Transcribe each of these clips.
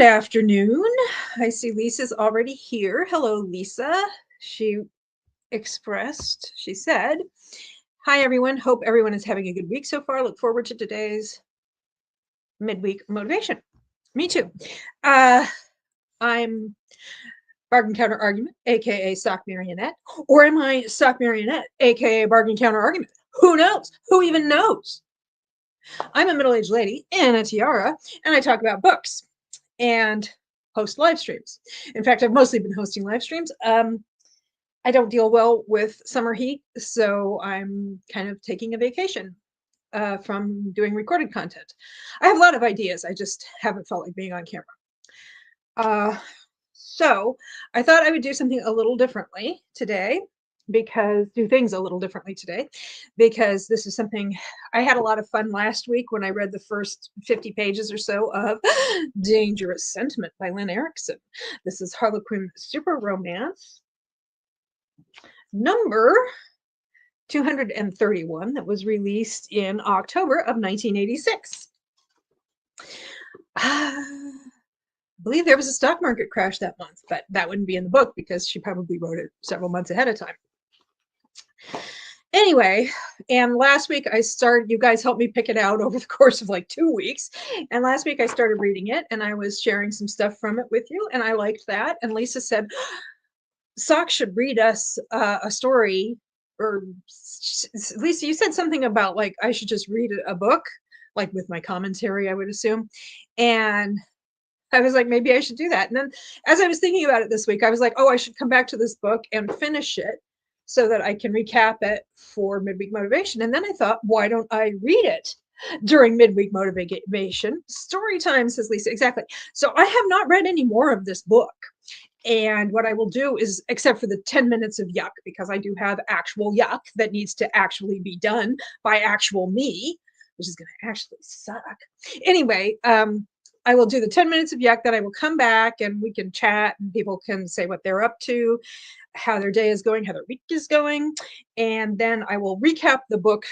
afternoon. I see Lisa's already here. Hello, Lisa. She said, hi, everyone. Hope everyone is having a good week so far. Look forward to today's midweek motivation. Me too. I'm bargain counter argument, aka sock marionette, or am I sock marionette, aka bargain counter argument? Who knows? Who even knows? I'm a middle-aged lady in a tiara, and I talk about books and host live streams. In fact, I've mostly been hosting live streams. I don't deal well with summer heat, so I'm kind of taking a vacation from doing recorded content. I have a lot of ideas. I just haven't felt like being on camera. So I thought I would do something a little differently today because this is something I had a lot of fun last week when I read the first 50 pages or so of Dangerous Sentiment by Lynne Erickson. This is Harlequin Superromance, number 231, that was released in October of 1986. I believe there was a stock market crash that month, but that wouldn't be in the book because she probably wrote it several months ahead of time. Anyway, and last week you guys helped me pick it out over the course of like 2 weeks. And last week I started reading it and I was sharing some stuff from it with you and I liked that. And Lisa said, Sock should read us a story, or Lisa, you said something about like, I should just read a book, like with my commentary, I would assume. And I was like, maybe I should do that. And then as I was thinking about it this week, I was like, oh, I should come back to this book and finish it so that I can recap it for midweek motivation. And then I thought, why don't I read it during midweek motivation? Story time, says Lisa. Exactly. So I have not read any more of this book. And what I will do is, except for the 10 minutes of yuck, because I do have actual yuck that needs to actually be done by actual me, which is going to actually suck. Anyway, I will do the 10 minutes of yuck, then I will come back and we can chat and people can say what they're up to, how their day is going, how their week is going. And then I will recap the book,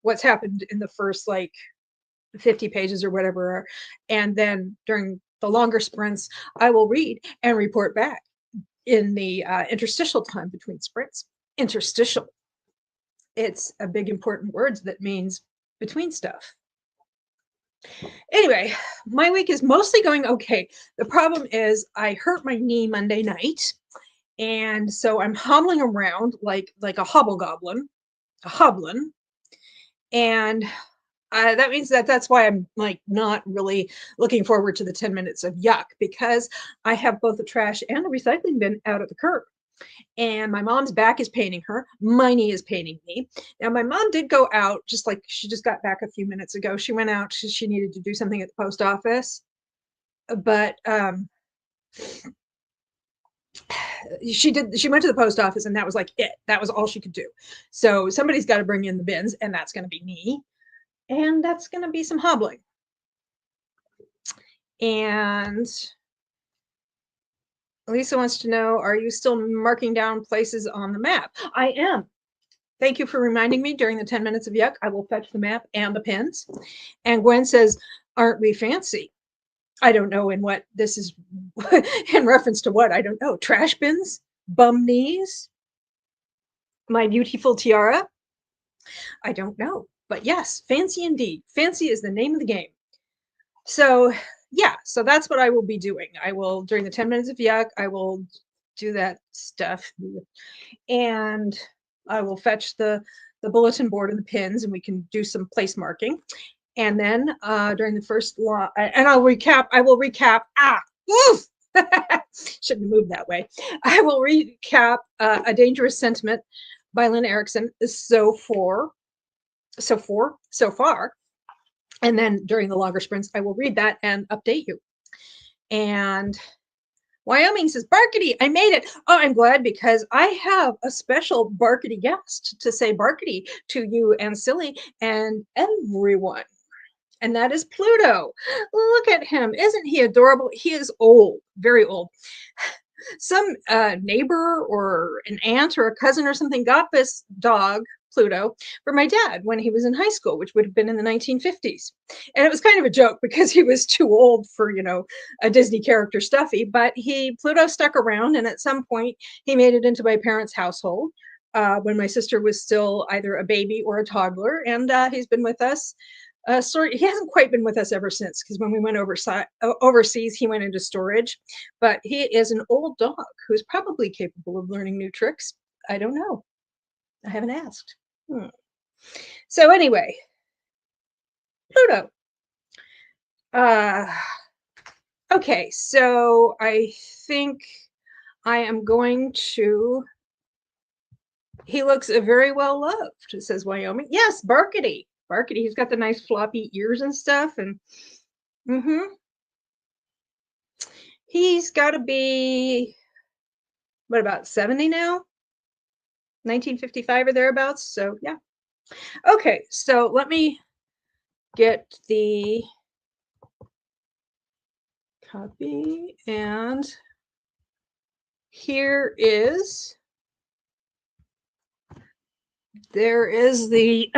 what's happened in the first like 50 pages or whatever. And then during the longer sprints, I will read and report back in the interstitial time between sprints. Interstitial. It's a big important word that means between stuff. Anyway, my week is mostly going okay. The problem is I hurt my knee Monday night. And so I'm hobbling around like a hobgoblin. And that means that's why I'm like not really looking forward to the 10 minutes of yuck, because I have both the trash and the recycling bin out at the curb. And my mom's back is paining her. My knee is paining me. Now, my mom did go out, just like she just got back a few minutes ago. She went out. She needed to do something at the post office. But she went to the post office and that was like it. That was all she could do. So somebody's got to bring in the bins and that's going to be me. And that's going to be some hobbling. And Lisa wants to know, are you still marking down places on the map? I am. Thank you for reminding me during the 10 minutes of yuck. I will fetch the map and the pins. And Gwen says, aren't we fancy? I don't know in what this is in reference to what. I don't know. Trash bins, bum knees, my beautiful tiara. I don't know. But yes, fancy indeed. Fancy is the name of the game. So yeah, so that's what I will be doing. I will, during the 10 minutes of yuck, I will do that stuff. And I will fetch the bulletin board and the pins and we can do some place marking. And then during the first line, and I will recap, shouldn't have moved that way. I will recap A Dangerous Sentiment by Lynne Erickson so far. And then during the longer sprints, I will read that and update you. And Wyoming says, Barkity, I made it. Oh, I'm glad because I have a special Barkity guest to say Barkity to you and Silly and everyone. And that is Pluto. Look at him. Isn't he adorable? He is old, very old. Some neighbor or an aunt or a cousin or something got this dog, Pluto for my dad when he was in high school, which would have been in the 1950s. And it was kind of a joke because he was too old for, a Disney character stuffy, but Pluto stuck around, and at some point he made it into my parents' household when my sister was still either a baby or a toddler, and he's been with us. He hasn't quite been with us ever since, because when we went overseas, he went into storage. But he is an old dog who's probably capable of learning new tricks. I don't know. I haven't asked. So anyway, Pluto. Okay, so I think I am going to. He looks very well loved, says Wyoming. Yes, Barkity. Barkity. He's got the nice floppy ears and stuff, and he's got to be what, about 70 now? 1955 or thereabouts. So yeah. Okay, so let me get the copy, and there is the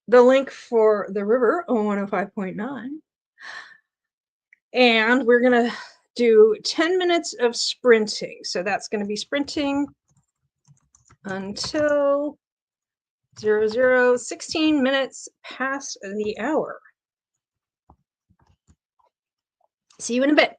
link for the river 105.9, and we're gonna do 10 minutes of sprinting. So that's going to be sprinting until 16 minutes past the hour. See you in a bit.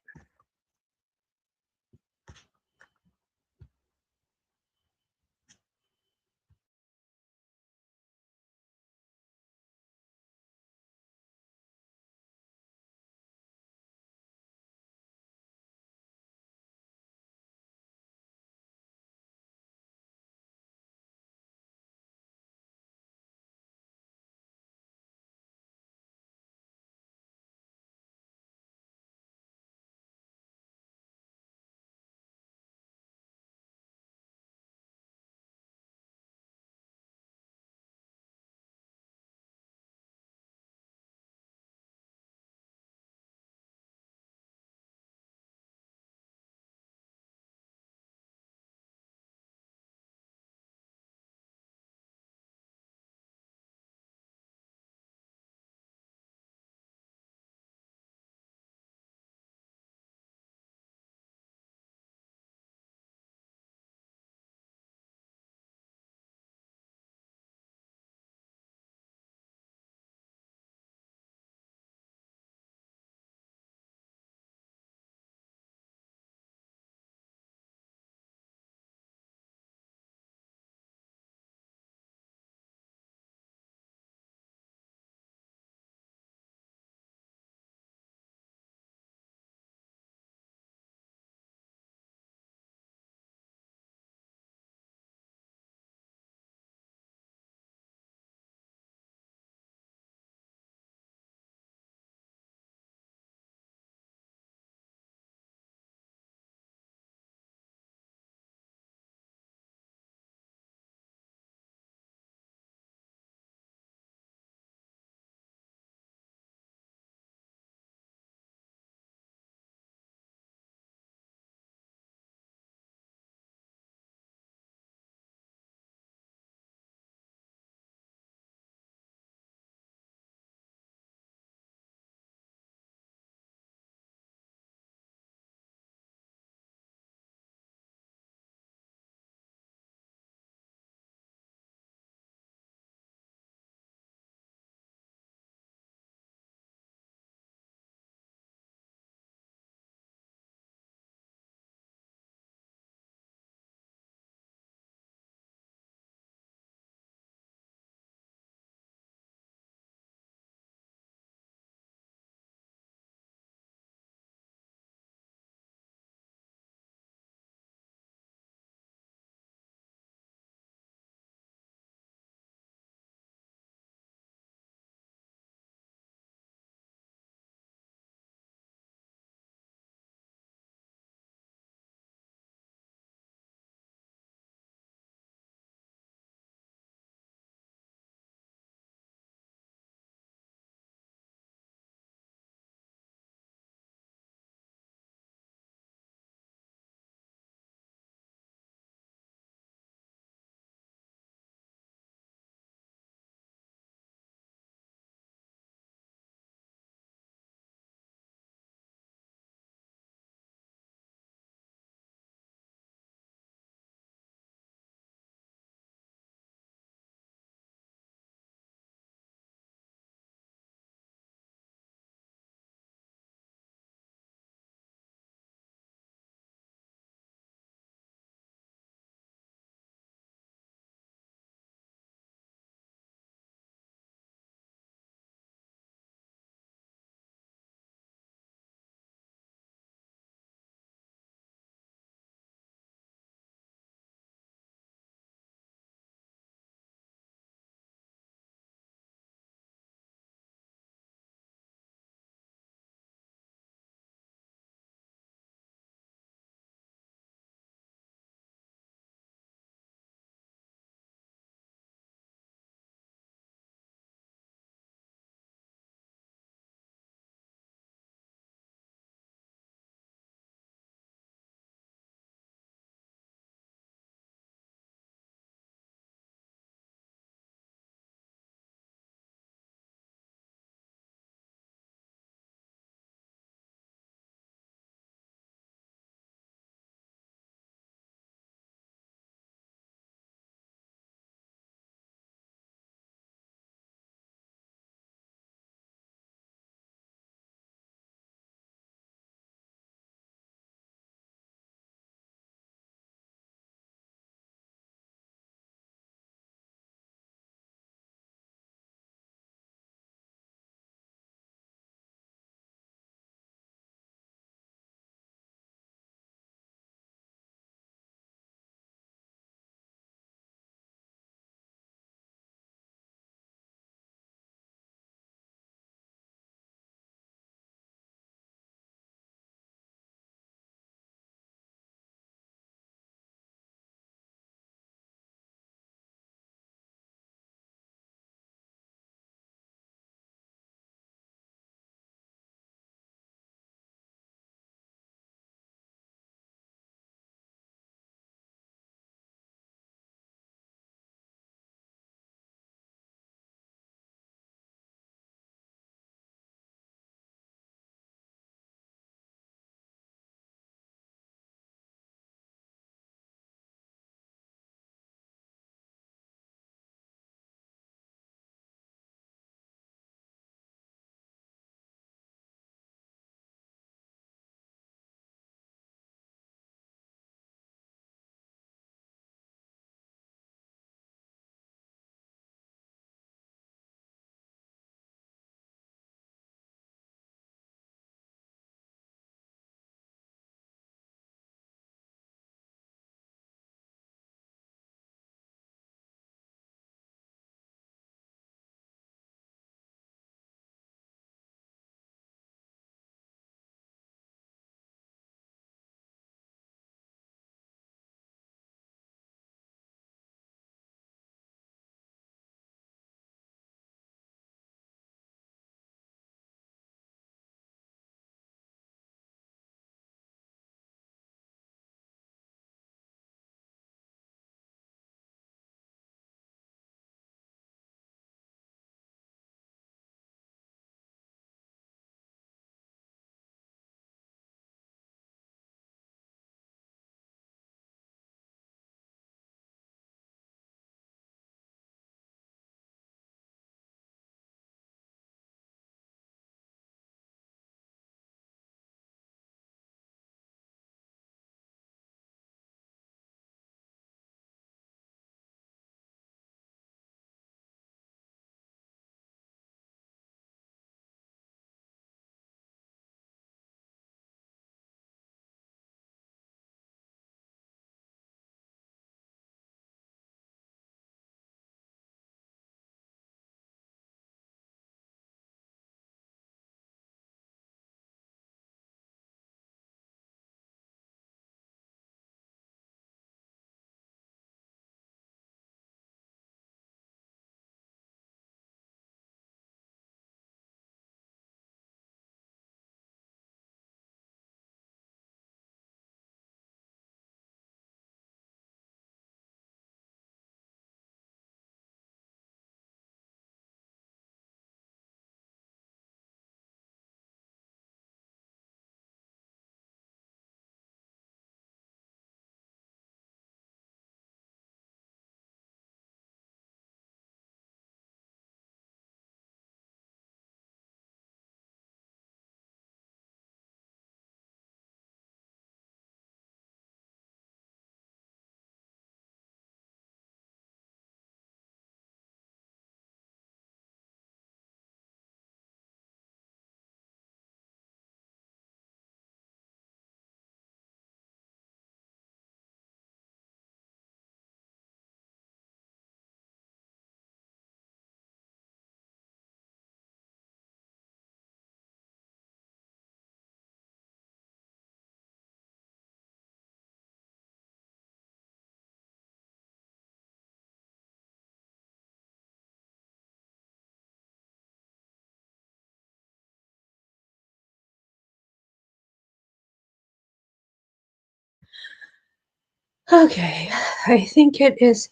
Okay, I think it is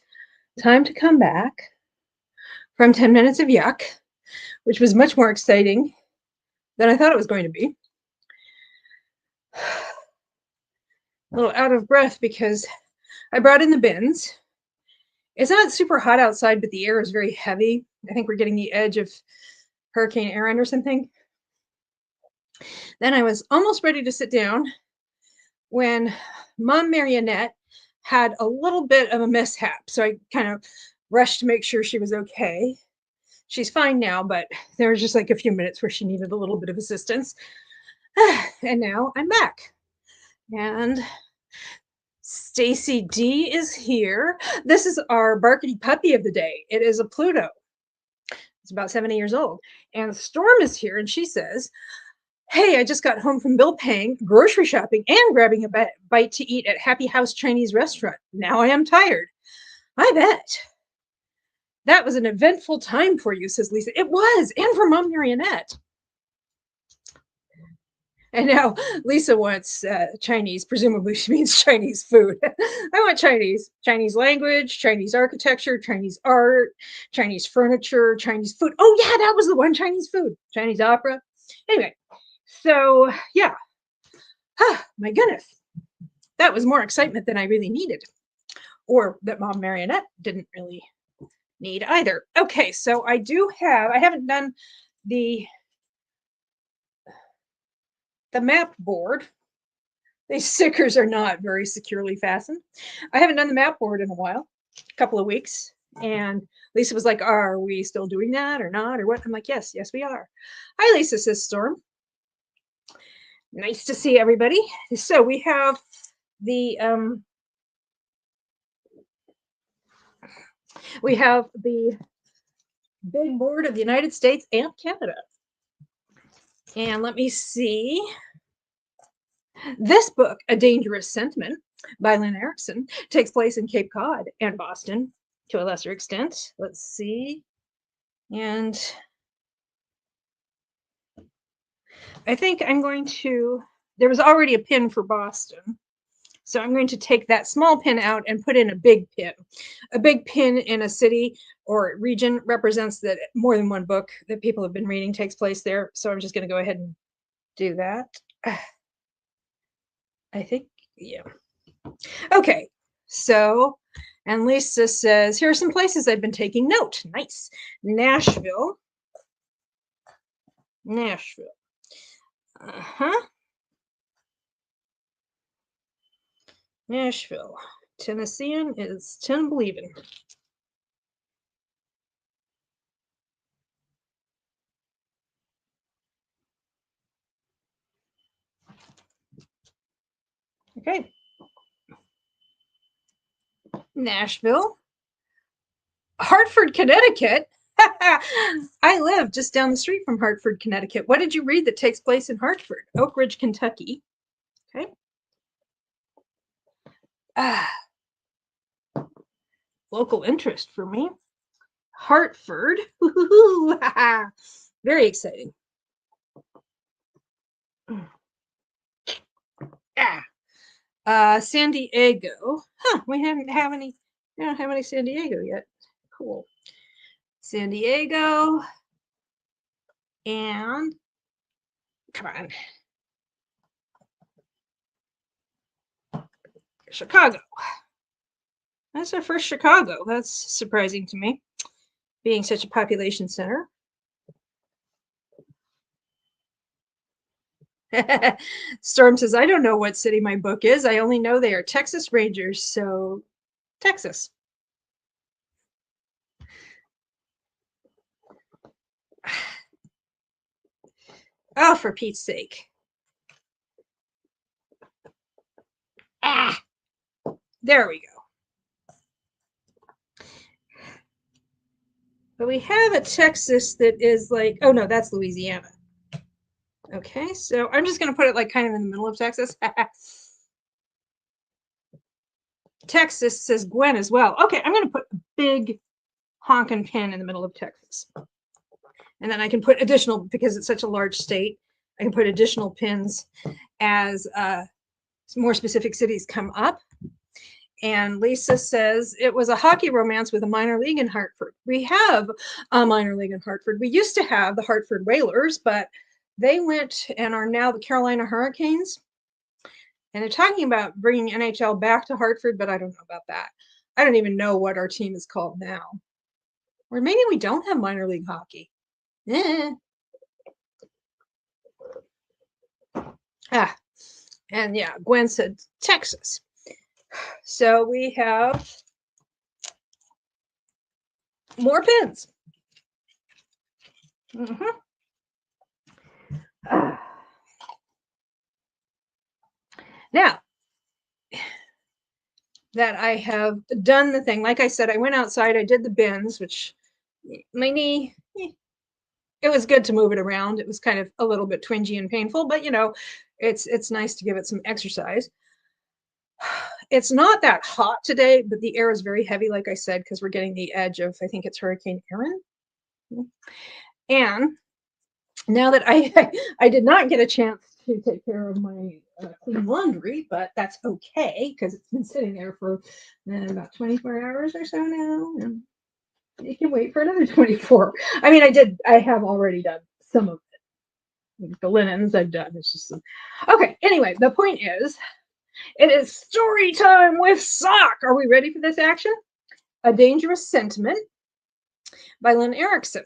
time to come back from 10 minutes of yuck, which was much more exciting than I thought it was going to be. A little out of breath because I brought in the bins. It's not super hot outside, but the air is very heavy. I think we're getting the edge of Hurricane Aaron or something. Then I was almost ready to sit down when Mom Marionette had a little bit of a mishap. So I kind of rushed to make sure she was okay. She's fine now, but there was just like a few minutes where she needed a little bit of assistance. And now I'm back. And Stacy D is here. This is our barkety puppy of the day. It is a Pluto. It's about 70 years old. And Storm is here, and she says, "Hey, I just got home from bill paying, grocery shopping, and grabbing a bite to eat at Happy House Chinese restaurant. Now I am tired." I bet. That was an eventful time for you, says Lisa. It was, and for Mom Marionette. And now Lisa wants Chinese. Presumably she means Chinese food. I want Chinese language, Chinese architecture, Chinese art, Chinese furniture, Chinese food. Oh yeah, that was the one, Chinese food, Chinese opera. Anyway, so yeah, my goodness, that was more excitement than I really needed, or that Mom Marionette didn't really need either. Okay, so I haven't done the map board. These stickers are not very securely fastened. I haven't done the map board in a while, a couple of weeks. And Lisa was like, "Are we still doing that or not? Or what?" I'm like, yes, we are. Hi, Lisa, says Storm. Nice to see everybody. So we have the big board of the United States and Canada. And let me see. This book, A Dangerous Sentiment by Lynne Erickson, takes place in Cape Cod and Boston to a lesser extent. Let's see. And I think I'm going to, there was already a pin for Boston. So I'm going to take that small pin out and put in a big pin. A big pin in a city or region represents that more than one book that people have been reading takes place there. So I'm just going to go ahead and do that. I think, yeah. Okay, so, and Lisa says, here are some places I've been taking note. Nice. Nashville. Nashville. Tennessean is 10 believing. Okay. Nashville. Hartford, Connecticut. I live just down the street from Hartford, Connecticut. What did you read that takes place in Hartford? Oak Ridge, Kentucky. Okay. Local interest for me. Hartford. Very exciting. San Diego. We don't have any San Diego yet. Cool. San Diego. And come on. Chicago. That's our first Chicago. That's surprising to me, being such a population center. Storm says, I don't know what city my book is. I only know they are Texas Rangers, so Texas. Oh, for Pete's sake. There we go. But we have a Texas that is like, oh no, that's Louisiana. Okay, so I'm just going to put it like kind of in the middle of Texas. Texas, says Gwen as well. Okay, I'm going to put a big honkin' pin in the middle of Texas. And then I can put additional, because it's such a large state, I can put additional pins as more specific cities come up. And Lisa says it was a hockey romance with a minor league in Hartford. We have a minor league in Hartford. We used to have the Hartford Whalers, but they went and are now the Carolina Hurricanes. And they're talking about bringing NHL back to Hartford, but I don't know about that. I don't even know what our team is called now. Or maybe we don't have minor league hockey. And yeah, Gwen said Texas. So we have more pins. Now that I have done the thing, like I said, I went outside, I did the bins, which my knee, it was good to move it around. It was kind of a little bit twingy and painful, but you know, it's nice to give it some exercise. It's not that hot today, but the air is very heavy, like I said, because we're getting the edge of, I think it's Hurricane Erin. And now that I did not get a chance to take care of my clean laundry, but that's okay because it's been sitting there for about 24 hours or so now, and you can wait for another 24. I mean, I have already done some of it. Like the linens I've done. It's just okay. Anyway, the point is, it is story time with Sock. Are we ready for this action? A Dangerous Sentiment by Lynne Erickson.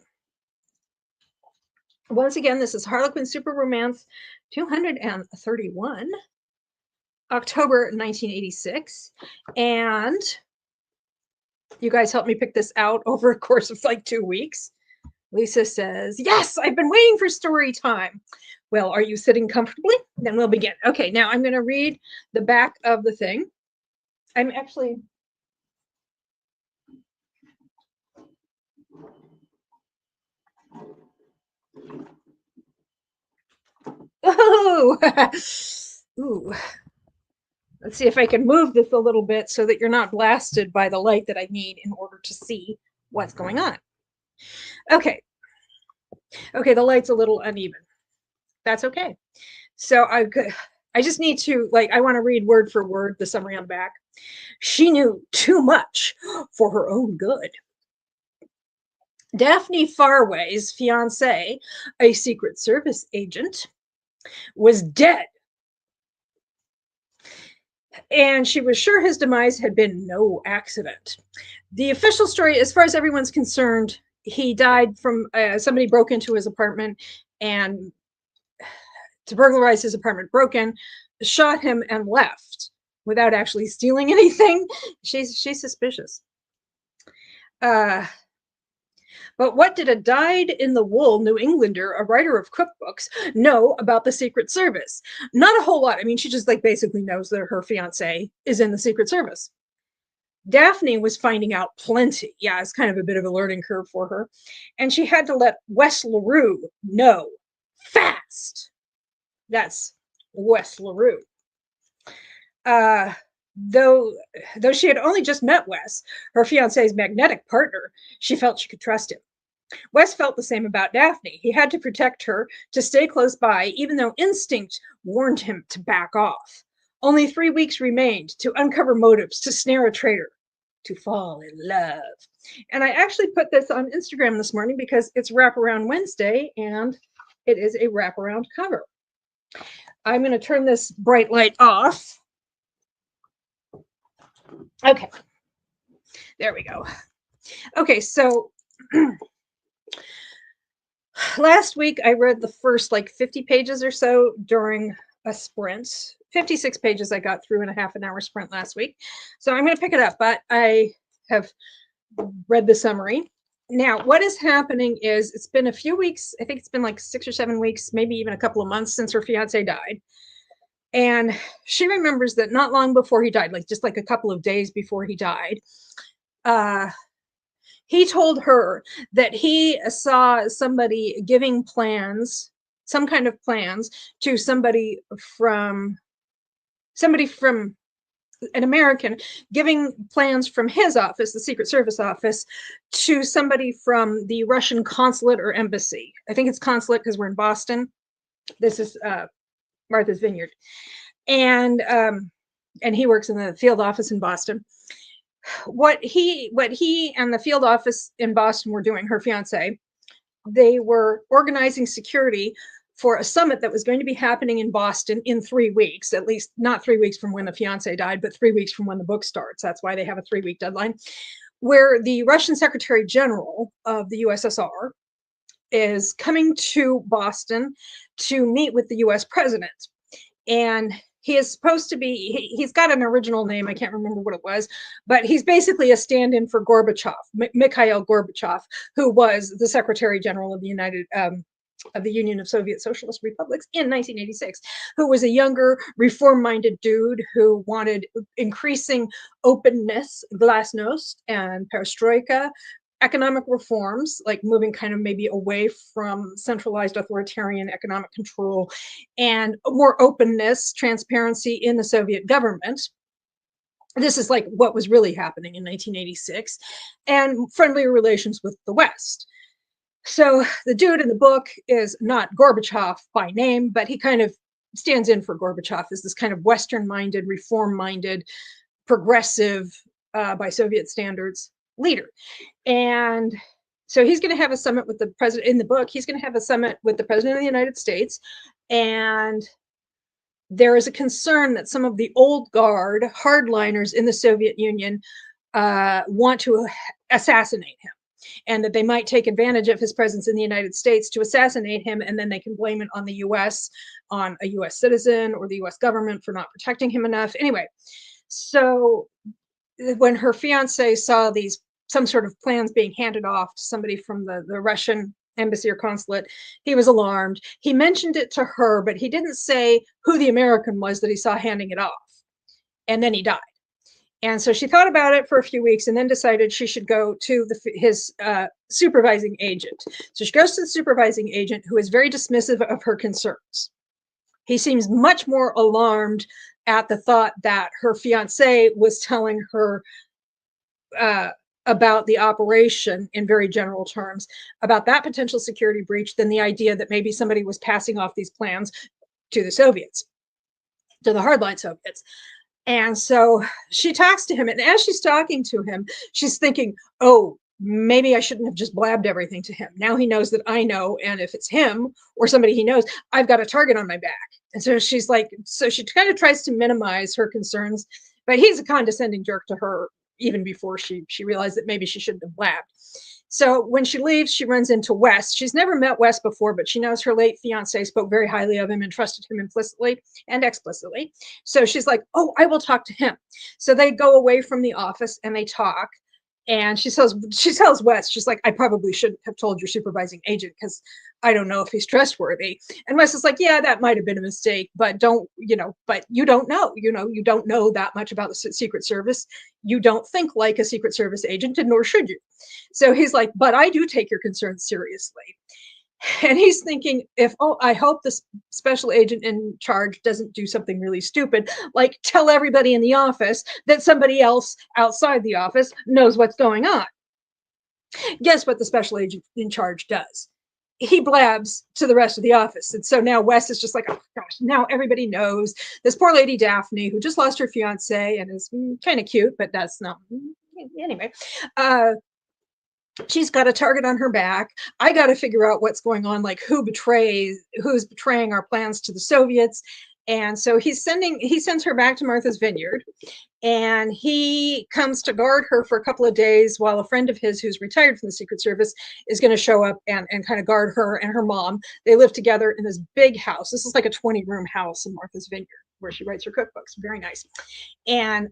Once again, this is Harlequin Superromance 231, October 1986. And you guys helped me pick this out over a course of like 2 weeks. Lisa says, yes, I've been waiting for story time. Well, are you sitting comfortably? Then we'll begin. Okay, now I'm going to read the back of the thing. I'm actually... Oh, ooh. Let's see if I can move this a little bit so that you're not blasted by the light that I need in order to see what's going on. Okay. Okay, the light's a little uneven. That's okay. So I just need to, like, I want to read word for word the summary on the back. She knew too much for her own good. Daphne Farway's fiancé, a Secret Service agent, was dead. And she was sure his demise had been no accident. The official story, as far as everyone's concerned, he died from somebody broke into his apartment and to burglarize his apartment, broke in, shot him, and left without actually stealing anything. She's suspicious. But what did a dyed-in-the-wool New Englander, a writer of cookbooks, know about the Secret Service? Not a whole lot. I mean, she just like basically knows that her fiancé is in the Secret Service. Daphne was finding out plenty. Yeah, it's kind of a bit of a learning curve for her. And she had to let Wes LaRue know fast. That's Wes LaRue. Though she had only just met Wes, her fiancé's magnetic partner, she felt she could trust him. Wes felt the same about Daphne. He had to protect her, to stay close by, even though instinct warned him to back off. Only 3 weeks remained to uncover motives, to snare a traitor, to fall in love. And I actually put this on Instagram this morning because it's Wraparound Wednesday, and it is a wraparound cover. I'm going to turn this bright light off. Okay, there we go. Okay, so last week I read the first like 50 pages or so during a sprint. 56 pages I got through in a half an hour sprint last week. So I'm going to pick it up, but I have read the summary. Now, what is happening is it's been a few weeks. I think it's been like 6 or 7 weeks, maybe even a couple of months since her fiance died. And she remembers that not long before he died, like just like a couple of days before he died, he told her that he saw somebody giving plans, some kind of plans, to somebody from an American, giving plans from his office, the Secret Service office, to somebody from the Russian consulate or embassy. I think it's consulate because we're in Boston. This is Martha's Vineyard. And and he works in the field office in Boston. What he and the field office in Boston were doing, her fiance, they were organizing security for a summit that was going to be happening in Boston in 3 weeks, at least not 3 weeks from when the fiance died, but 3 weeks from when the book starts. That's why they have a 3-week deadline, where the Russian Secretary General of the USSR is coming to Boston to meet with the US president. And he is supposed to be, he's got an original name, I can't remember what it was, but he's basically a stand-in for Gorbachev, Mikhail Gorbachev, who was the Secretary General of the Union of Soviet Socialist Republics in 1986, who was a younger, reform-minded dude who wanted increasing openness, glasnost, and perestroika, economic reforms, like moving kind of maybe away from centralized authoritarian economic control, and more openness, transparency in the Soviet government. This is like what was really happening in 1986, and friendlier relations with the West. So the dude in the book is not Gorbachev by name, but he kind of stands in for Gorbachev as this kind of Western-minded, reform-minded, progressive, by Soviet standards, leader. And so he's going to have a summit with the president. In the book, he's going to have a summit with the president of the United States. And there is a concern that some of the old guard hardliners in the Soviet Union want to assassinate him, and that they might take advantage of his presence in the United States to assassinate him, and then they can blame it on the US, on a US citizen or the US government for not protecting him enough. Anyway, so when her fiance saw some sort of plans being handed off to somebody from the Russian embassy or consulate, he was alarmed. He mentioned it to her, but he didn't say who the American was that he saw handing it off. And then he died. And so she thought about it for a few weeks and then decided she should go to his supervising agent. So she goes to the supervising agent, who is very dismissive of her concerns. He seems much more alarmed at the thought that her fiance was telling her about the operation in very general terms, about that potential security breach, than the idea that maybe somebody was passing off these plans to the Soviets, to the hardline Soviets. And so she talks to him, and as she's talking to him, she's thinking, oh, maybe I shouldn't have just blabbed everything to him. Now he knows that I know, and if it's him or somebody he knows, I've got a target on my back. And so she's like, so she kind of tries to minimize her concerns, but he's a condescending jerk to her even before she realized that maybe she shouldn't have blabbed. So when she leaves, she runs into Wes. She's never met Wes before, but she knows her late fiance spoke very highly of him and trusted him implicitly and explicitly. So she's like, oh, I will talk to him. So they go away from the office and they talk. And she tells Wes, she's like, I probably shouldn't have told your supervising agent because I don't know if he's trustworthy. And Wes is like, yeah, that might have been a mistake, but but you don't know, you don't know that much about the Secret Service. You don't think like a Secret Service agent, and nor should you. So he's like, but I do take your concerns seriously. And he's thinking, I hope the special agent in charge doesn't do something really stupid, like tell everybody in the office that somebody else outside the office knows what's going on. Guess what the special agent in charge does? He blabs to the rest of the office. And so now Wes is just like, oh gosh, now everybody knows this poor lady Daphne, who just lost her fiance and is kind of cute, but that's not, anyway. She's got a target on her back. I got to figure out what's going on, like who's betraying our plans to the Soviets. And so he sends her back to Martha's Vineyard, and he comes to guard her for a couple of days while a friend of his who's retired from the Secret Service is going to show up and kind of guard her and her mom. They live together in this big house. This is like a 20-room house in Martha's Vineyard where she writes her cookbooks. Very nice. And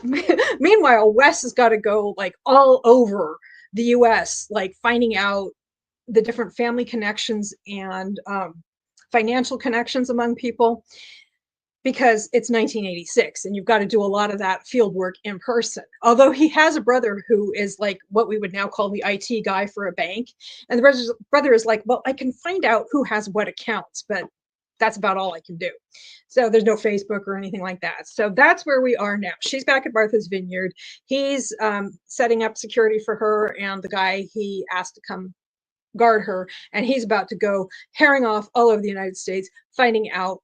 meanwhile, Wes has got to go like all over the US, like finding out the different family connections and financial connections among people, because it's 1986 and you've got to do a lot of that field work in person. Although he has a brother who is like what we would now call the IT guy for a bank. And the brother is like, well, I can find out who has what accounts, but that's about all I can do. So there's no Facebook or anything like that. So that's where we are now. She's back at Martha's Vineyard. He's setting up security for her and the guy he asked to come guard her. And he's about to go herring off all over the United States, finding out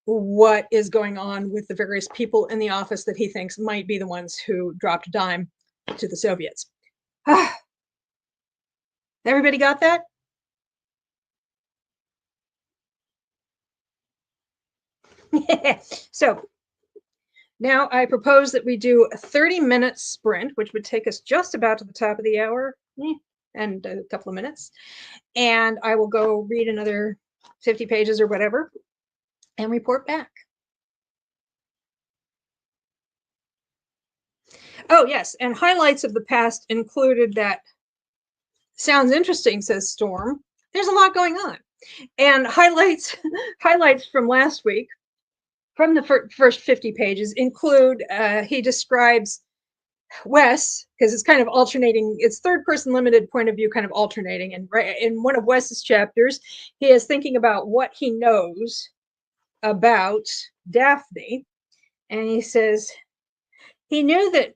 what is going on with the various people in the office that he thinks might be the ones who dropped a dime to the Soviets. Everybody got that? So now I propose that we do a 30-minute sprint, which would take us just about to the top of the hour, and a couple of minutes. And I will go read another 50 pages or whatever and report back. Oh, yes, and highlights of the past included that sounds interesting, says Storm. There's a lot going on. And highlights from last week from the first 50 pages include he describes Wes, because it's kind of alternating, it's third person limited point of view kind of alternating. And right in one of Wes's chapters, he is thinking about what he knows about Daphne. And he says he knew that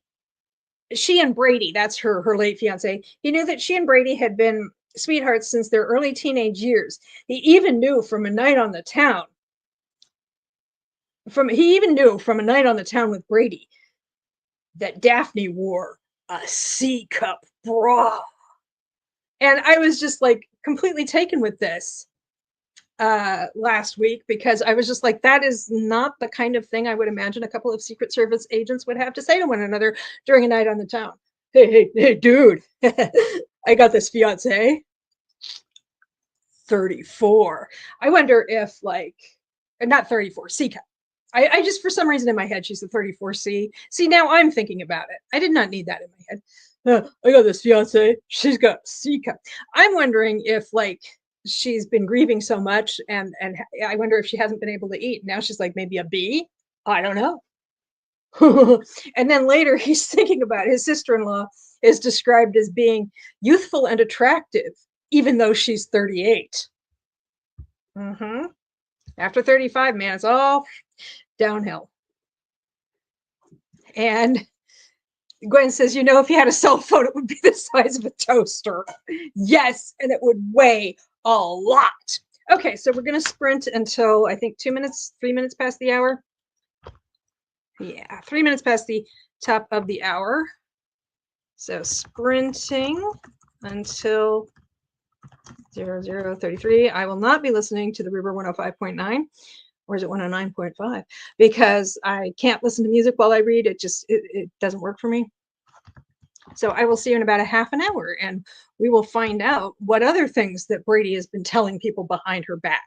she and Brady, that's her late fiance, he knew that she and Brady had been sweethearts since their early teenage years. He even knew from a night on the town with Brady that Daphne wore a C cup bra. And I was just like completely taken with this last week, because I was just like, that is not the kind of thing I would imagine a couple of Secret Service agents would have to say to one another during a night on the town. Hey, dude, I got this fiance, 34. I wonder if, like, not 34, C cup. I just, for some reason in my head, she's the 34C. See, now I'm thinking about it. I did not need that in my head. I got this fiance, she's got C cup. I'm wondering if, like, she's been grieving so much, and I wonder if she hasn't been able to eat. Now she's like maybe a B. I don't know. And then later he's thinking about his sister-in-law is described as being youthful and attractive, even though she's 38. Mm-hmm. After 35, man, it's all downhill. And Gwen says, if you had a cell phone, it would be the size of a toaster. Yes, and it would weigh a lot. Okay, so we're going to sprint until, I think, 3 minutes past the hour. Yeah, 3 minutes past the top of the hour. So sprinting until 00:33. I will not be listening to the River 105.9. Or is it 109.5? Because I can't listen to music while I read. It doesn't work for me. So I will see you in about a half an hour, and we will find out what other things that Brady has been telling people behind her back.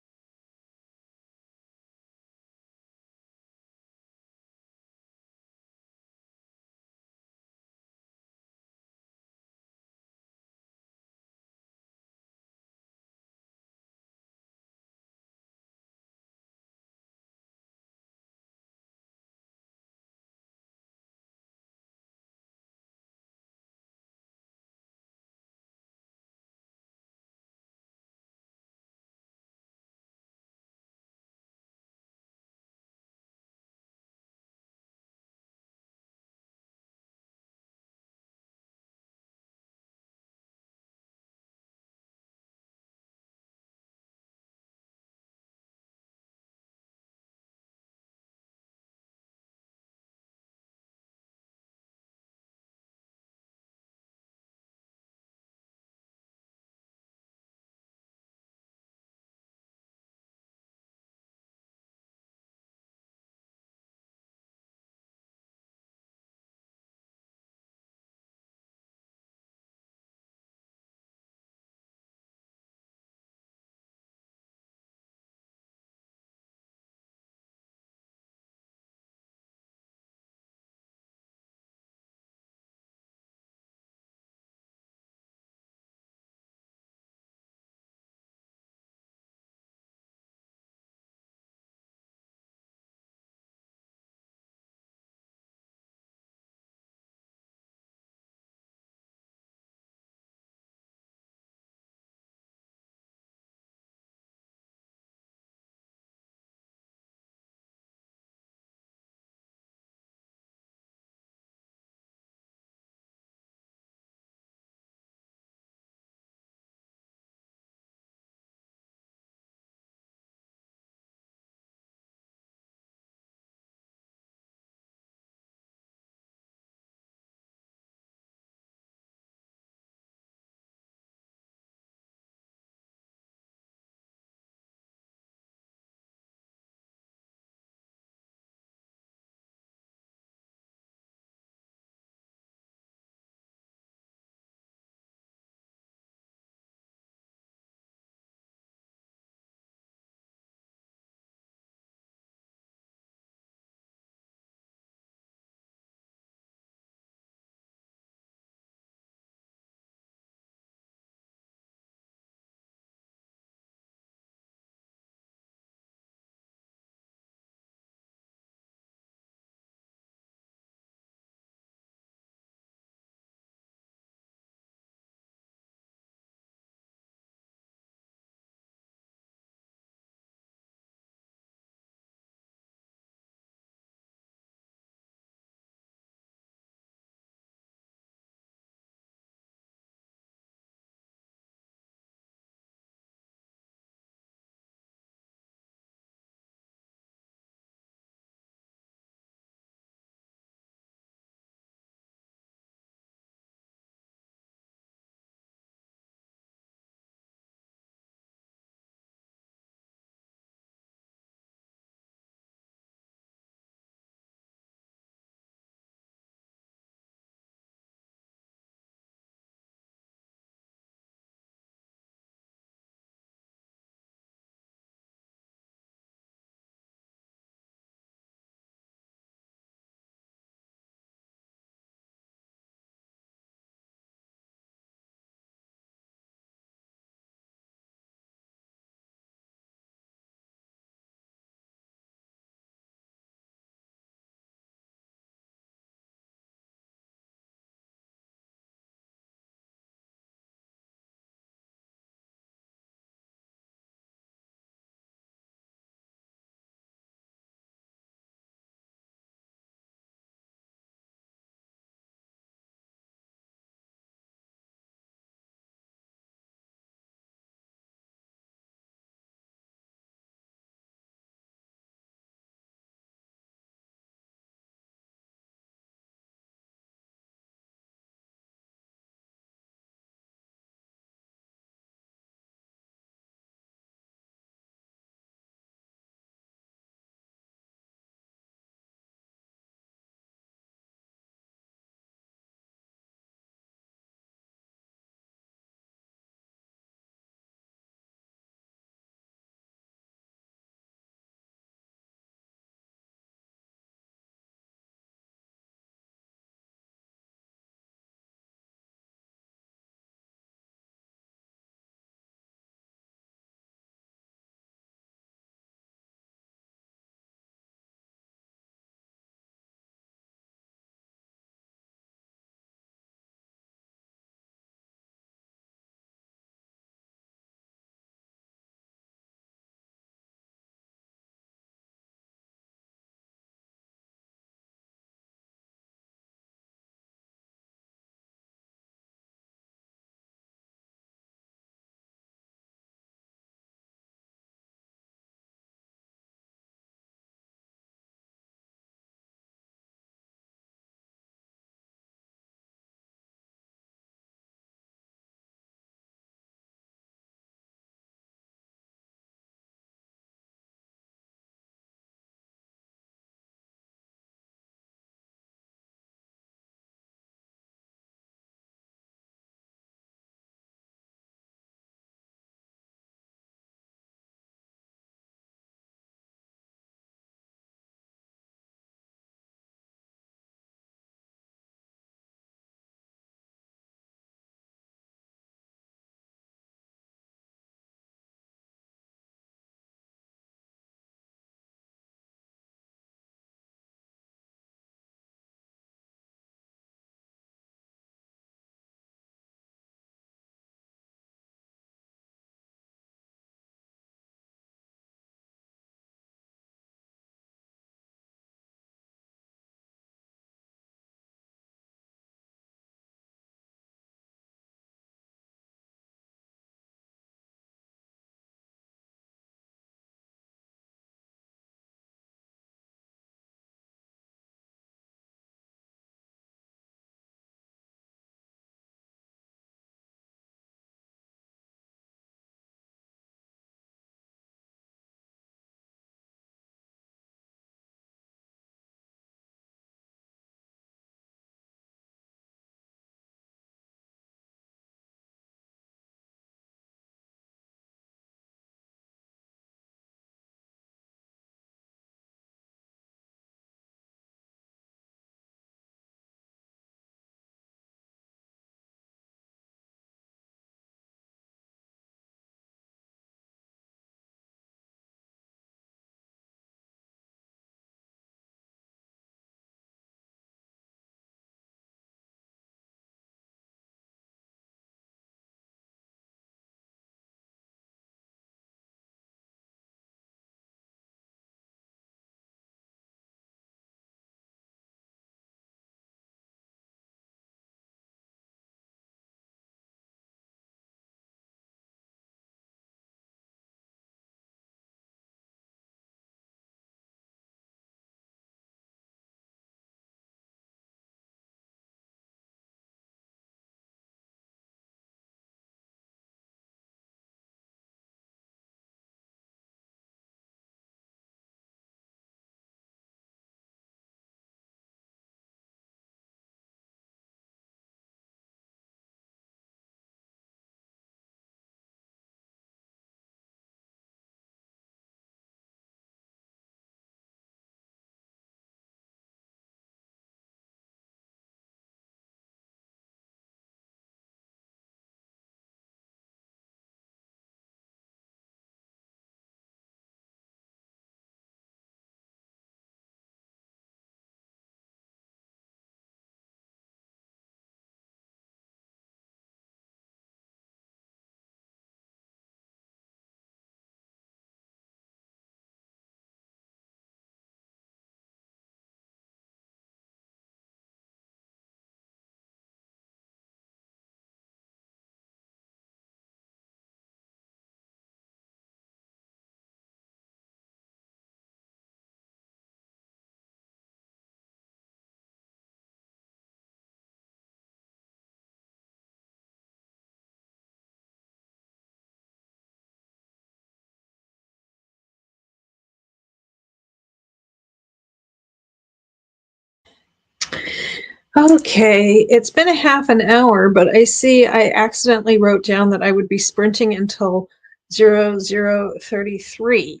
Okay, it's been a half an hour, but I see I accidentally wrote down that I would be sprinting until 00:33.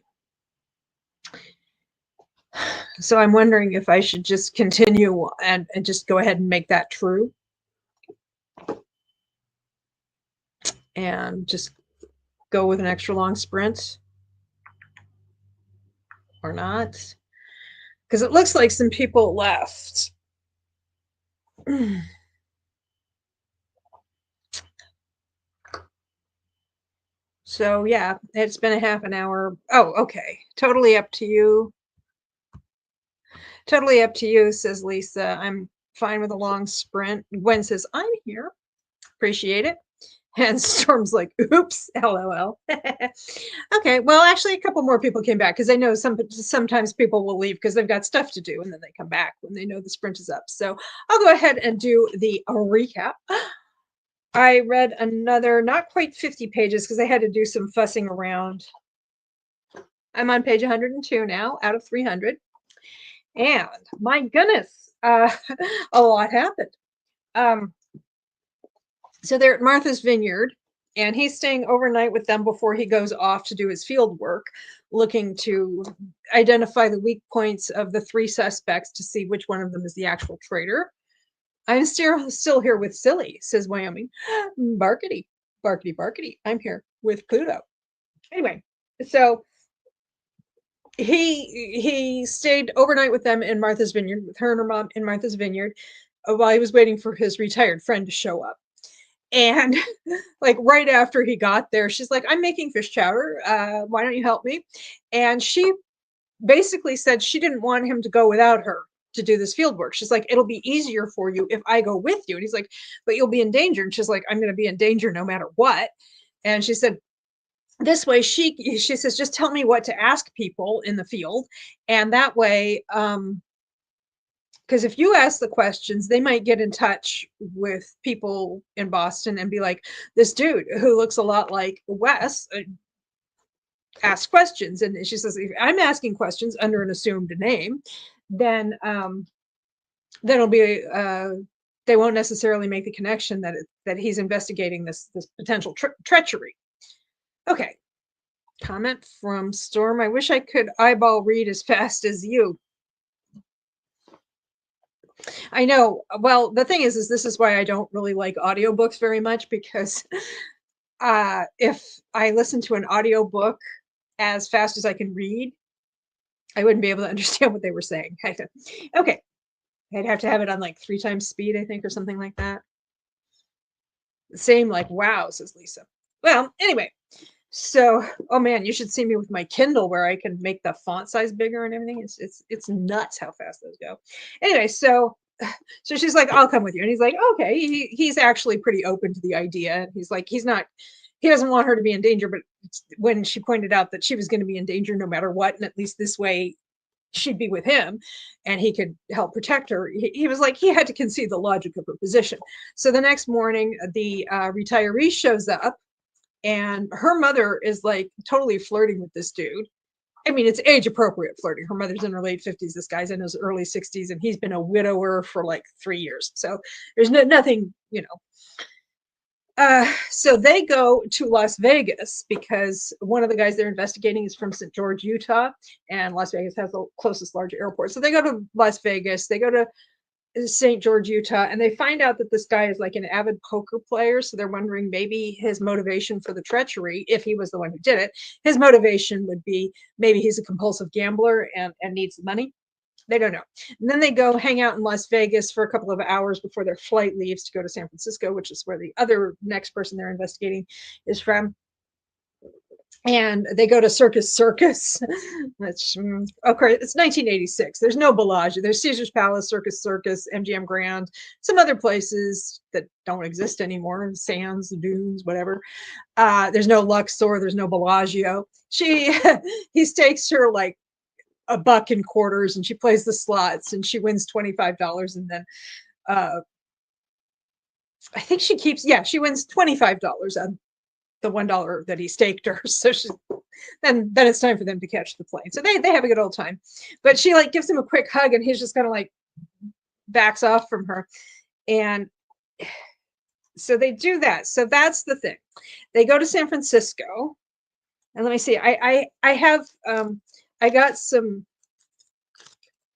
So I'm wondering if I should just continue and just go ahead and make that true. And just go with an extra long sprint or not. Because it looks like some people left. So yeah, it's been a half an hour. Oh, okay. Totally up to you. Totally up to you, says Lisa. I'm fine with a long sprint. Gwen says, I'm here. Appreciate it. And Storm's like, oops, LOL. Okay, well, actually, a couple more people came back because I know sometimes people will leave because they've got stuff to do and then they come back when they know the sprint is up. So I'll go ahead and do the recap. I read another, not quite 50 pages because I had to do some fussing around. I'm on page 102 now out of 300. And my goodness, a lot happened. So they're at Martha's Vineyard, and he's staying overnight with them before he goes off to do his field work, looking to identify the weak points of the three suspects to see which one of them is the actual traitor. I'm still here with Silly, says Wyoming. Barkety, barkety, barkety. I'm here with Pluto. Anyway, so he stayed overnight with them in Martha's Vineyard, with her and her mom in Martha's Vineyard, while he was waiting for his retired friend to show up. And like right after he got there, she's like, I'm making fish chowder. Why don't you help me? And she basically said she didn't want him to go without her to do this field work. She's like, it'll be easier for you if I go with you. And he's like, but you'll be in danger. And she's like, I'm going to be in danger no matter what. And she said, this way, she says, just tell me what to ask people in the field. And that way, because if you ask the questions, they might get in touch with people in Boston and be like, this dude who looks a lot like Wes asks questions. And she says, if I'm asking questions under an assumed name, then it'll be they won't necessarily make the connection that he's investigating this potential treachery. Okay. Comment from Storm. I wish I could eyeball read as fast as you. I know. Well, the thing is this is why I don't really like audiobooks very much, because if I listen to an audiobook as fast as I can read, I wouldn't be able to understand what they were saying. Okay. I'd have to have it on like 3 times speed, I think, or something like that. Same like wow, says Lisa. Well, anyway. So, oh man, you should see me with my Kindle where I can make the font size bigger and everything. It's nuts how fast those go. Anyway, so she's like, I'll come with you. And he's like, okay. He's actually pretty open to the idea. He's like, he doesn't want her to be in danger, but when she pointed out that she was going to be in danger no matter what, and at least this way she'd be with him and he could help protect her, he was like, he had to concede the logic of her position. So the next morning, the retiree shows up, and her mother is like totally flirting with this dude. I mean, it's age appropriate flirting. Her mother's in her late 50s. This guy's in his early 60s, and he's been a widower for like 3 years. So there's nothing, so they go to Las Vegas because one of the guys they're investigating is from St. George, Utah, and Las Vegas has the closest large airport. So they go to Las Vegas. They go to St. George, Utah, and they find out that this guy is like an avid poker player. So they're wondering maybe his motivation for the treachery, if he was the one who did it, his motivation would be maybe he's a compulsive gambler and needs money. They don't know. And then they go hang out in Las Vegas for a couple of hours before their flight leaves to go to San Francisco, which is where the other next person they're investigating is from. And they go to Circus, which, okay, it's 1986. There's no Bellagio. There's Caesar's Palace, Circus, MGM Grand, some other places that don't exist anymore, Sands, Dunes, whatever. There's no Luxor. There's no Bellagio. He stakes her like $1 in quarters, and she plays the slots, and she wins $25, and then I think she wins $25 on the $1 that he staked her. So then it's time for them to catch the plane. So they have a good old time. But she like gives him a quick hug, and he's just kind of like, backs off from her. And so they do that. So that's the thing. They go to San Francisco. And let me see. I have I got some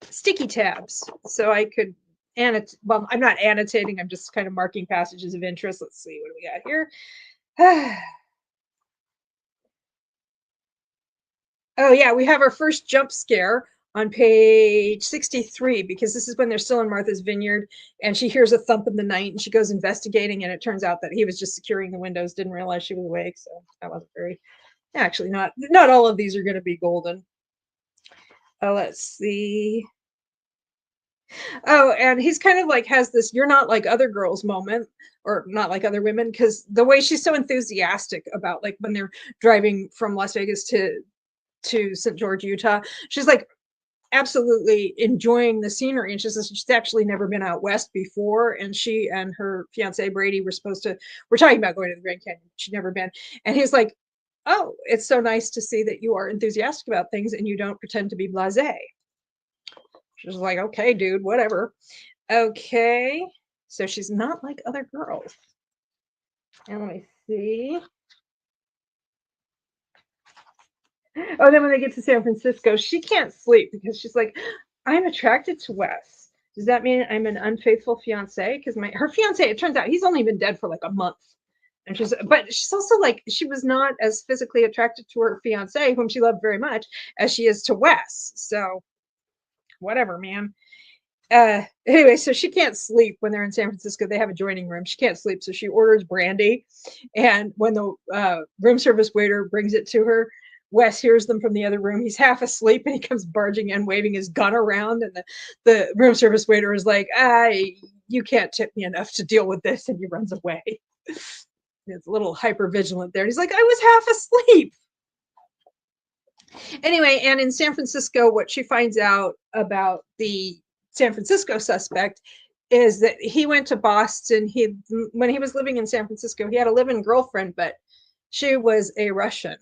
sticky tabs so I could annotate. Well, I'm not annotating, I'm just kind of marking passages of interest. Let's see, what do we got here? Oh yeah, we have our first jump scare on page 63, because this is when they're still in Martha's Vineyard, and she hears a thump in the night and she goes investigating, and it turns out that he was just securing the windows, didn't realize she was awake. So that wasn't very, actually not all of these are going to be golden. Let's see. Oh, and he's kind of like has this "you're not like other girls" moment, or not like other women, because the way she's so enthusiastic about, like, when they're driving from Las Vegas to St. George, Utah. She's like absolutely enjoying the scenery, and she says she's actually never been out west before, and she and her fiance Brady we're talking about going to the Grand Canyon. She'd never been, and he's like, "Oh, it's so nice to see that you are enthusiastic about things and you don't pretend to be blasé." She's like, "Okay, dude, whatever." Okay, so she's not like other girls. And let me see. Oh, then when they get to San Francisco, she can't sleep because she's like, "I'm attracted to Wes. Does that mean I'm an unfaithful fiance?" Because her fiance, it turns out, he's only been dead for like a month. And but she's also like, she was not as physically attracted to her fiance, whom she loved very much, as she is to Wes. So whatever, man. Anyway, so she can't sleep when they're in San Francisco. They have a joining room. She can't sleep, so she orders brandy. And when the room service waiter brings it to her, Wes hears them from the other room. He's half asleep, and he comes barging in, waving his gun around. And the room service waiter is like, "You can't tip me enough to deal with this," and he runs away. It's a little hyper vigilant there. He's like, "I was half asleep." Anyway, and in San Francisco, what she finds out about the San Francisco suspect is that he went to Boston. When he was living in San Francisco, he had a live-in girlfriend, but she was a Russian.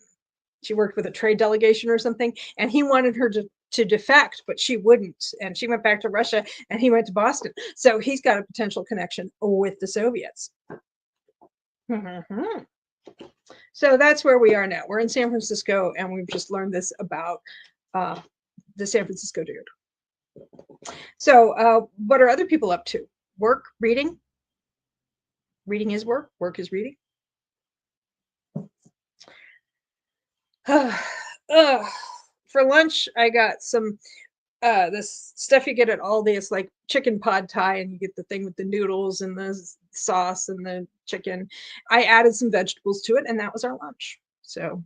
She worked with a trade delegation or something, and he wanted her to defect, but she wouldn't. And she went back to Russia, and he went to Boston. So he's got a potential connection with the Soviets. Mm-hmm. So that's where we are now. We're in San Francisco, and we've just learned this about the San Francisco dude. So what are other people up to? Work, reading? Reading is work. Work is reading. For lunch, I got some this stuff you get at Aldi. It's like chicken pad thai, and you get the thing with the noodles and the sauce and the chicken. I added some vegetables to it, and that was our lunch. So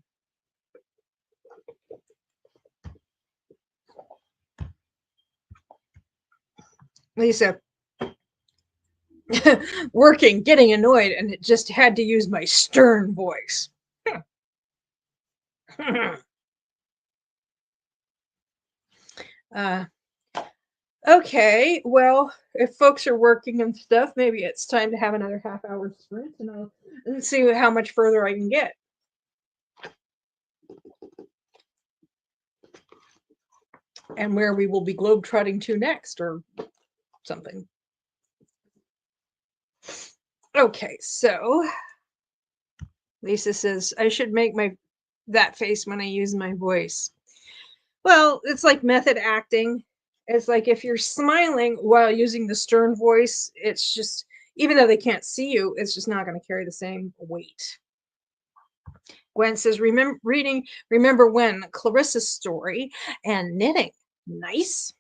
Lisa, working, getting annoyed, and it just had to use my stern voice. uh, okay, well, if folks are working and stuff, maybe it's time to have another half-hour sprint, and I'll see how much further I can get. And where we will be globetrotting to next, or something. Okay, so Lisa says I should make that face when I use my voice. Well, it's like method acting. It's like if you're smiling while using the stern voice, it's just, even though they can't see you, it's just not going to carry the same weight. Gwen says, remember when Clarissa's story and knitting. Nice.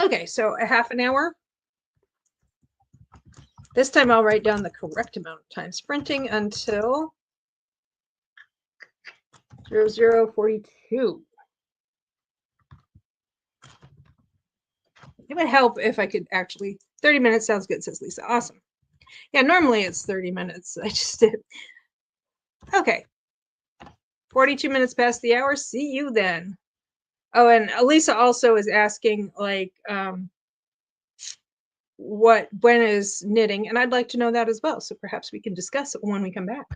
Okay, so a half an hour. This time I'll write down the correct amount of time. Sprinting until 00:42. It would help if I could actually, 30 minutes sounds good, says Lisa. Awesome. Yeah, normally it's 30 minutes. I just did. Okay. 42 minutes past the hour. See you then. Oh, and Lisa also is asking, like, when is knitting? And I'd like to know that as well. So perhaps we can discuss it when we come back.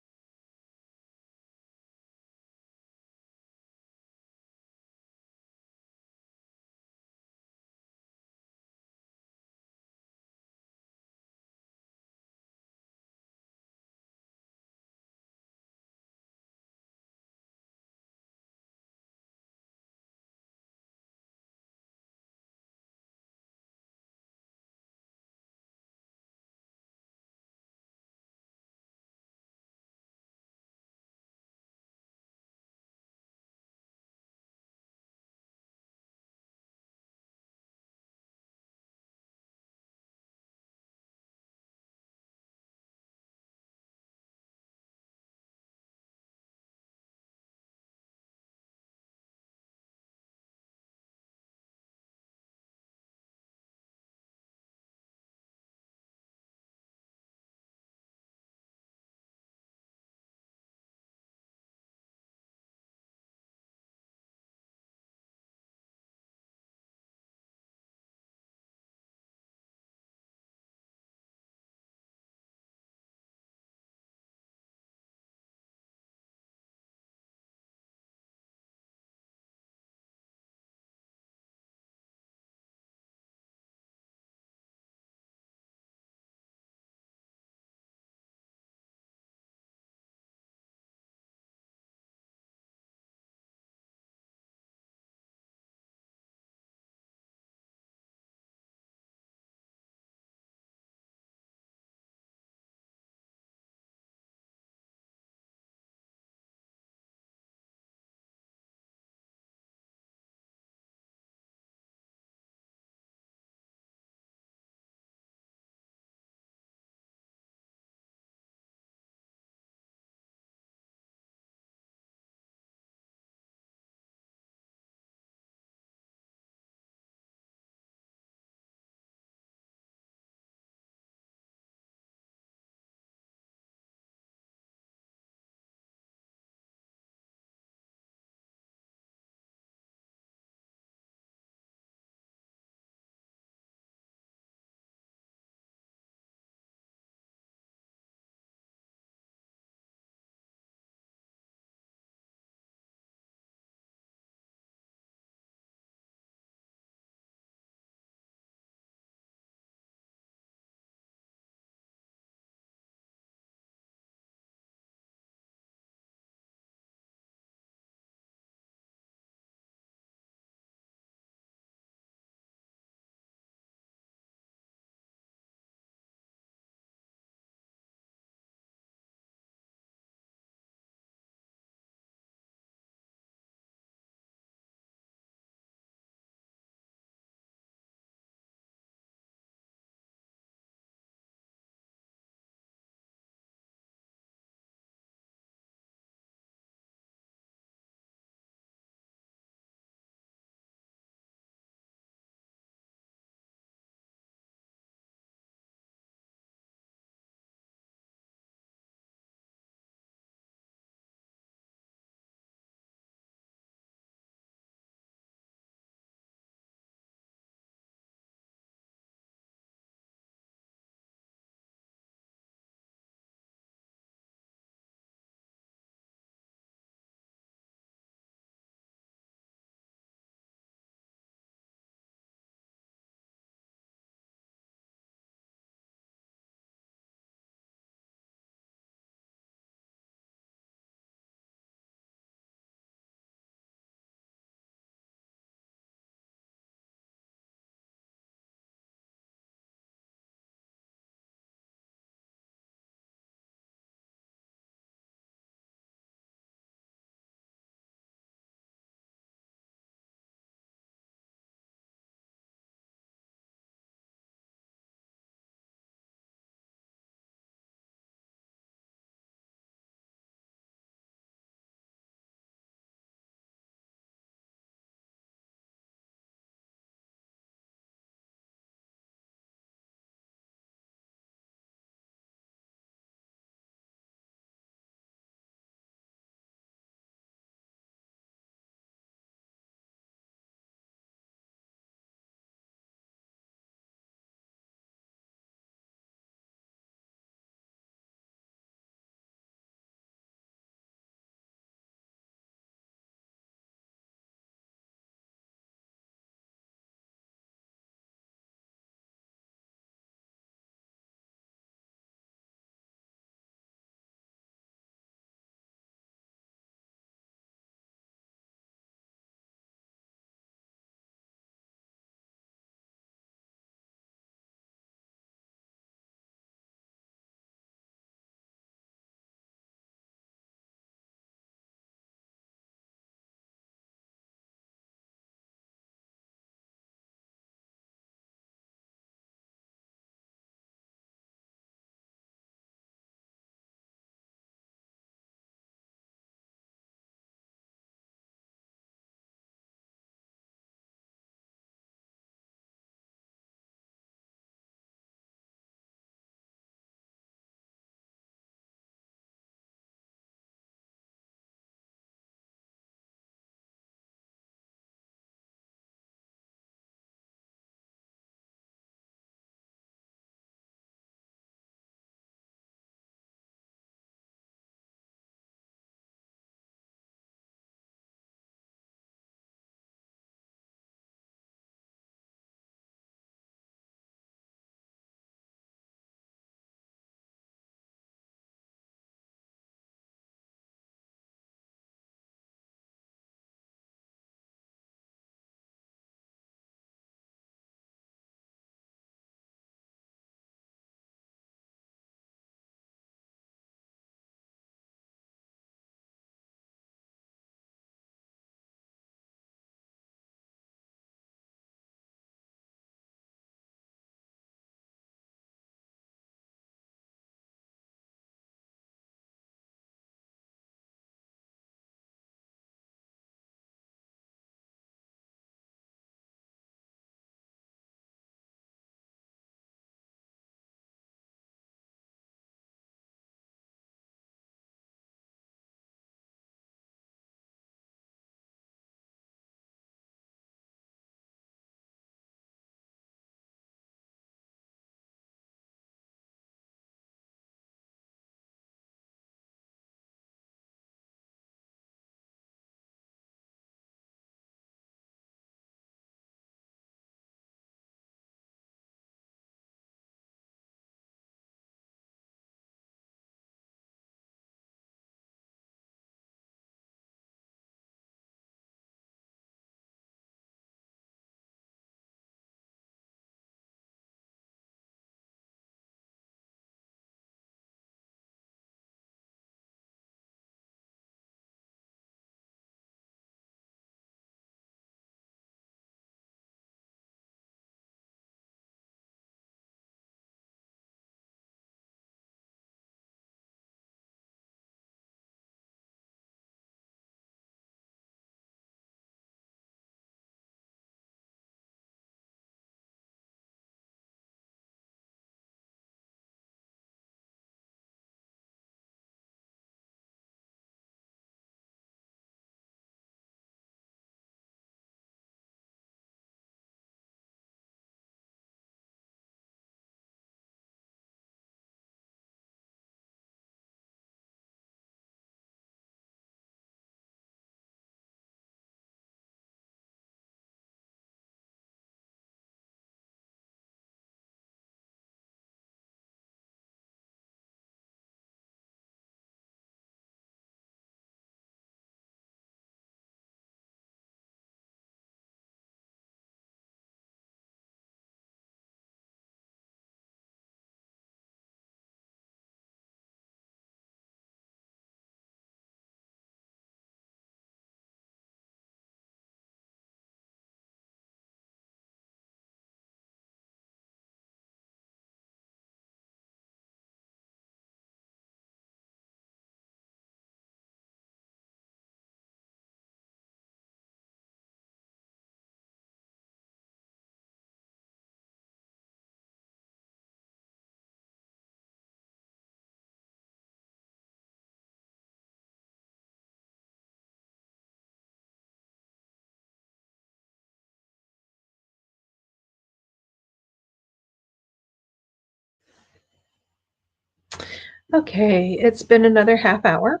Okay, it's been another half hour.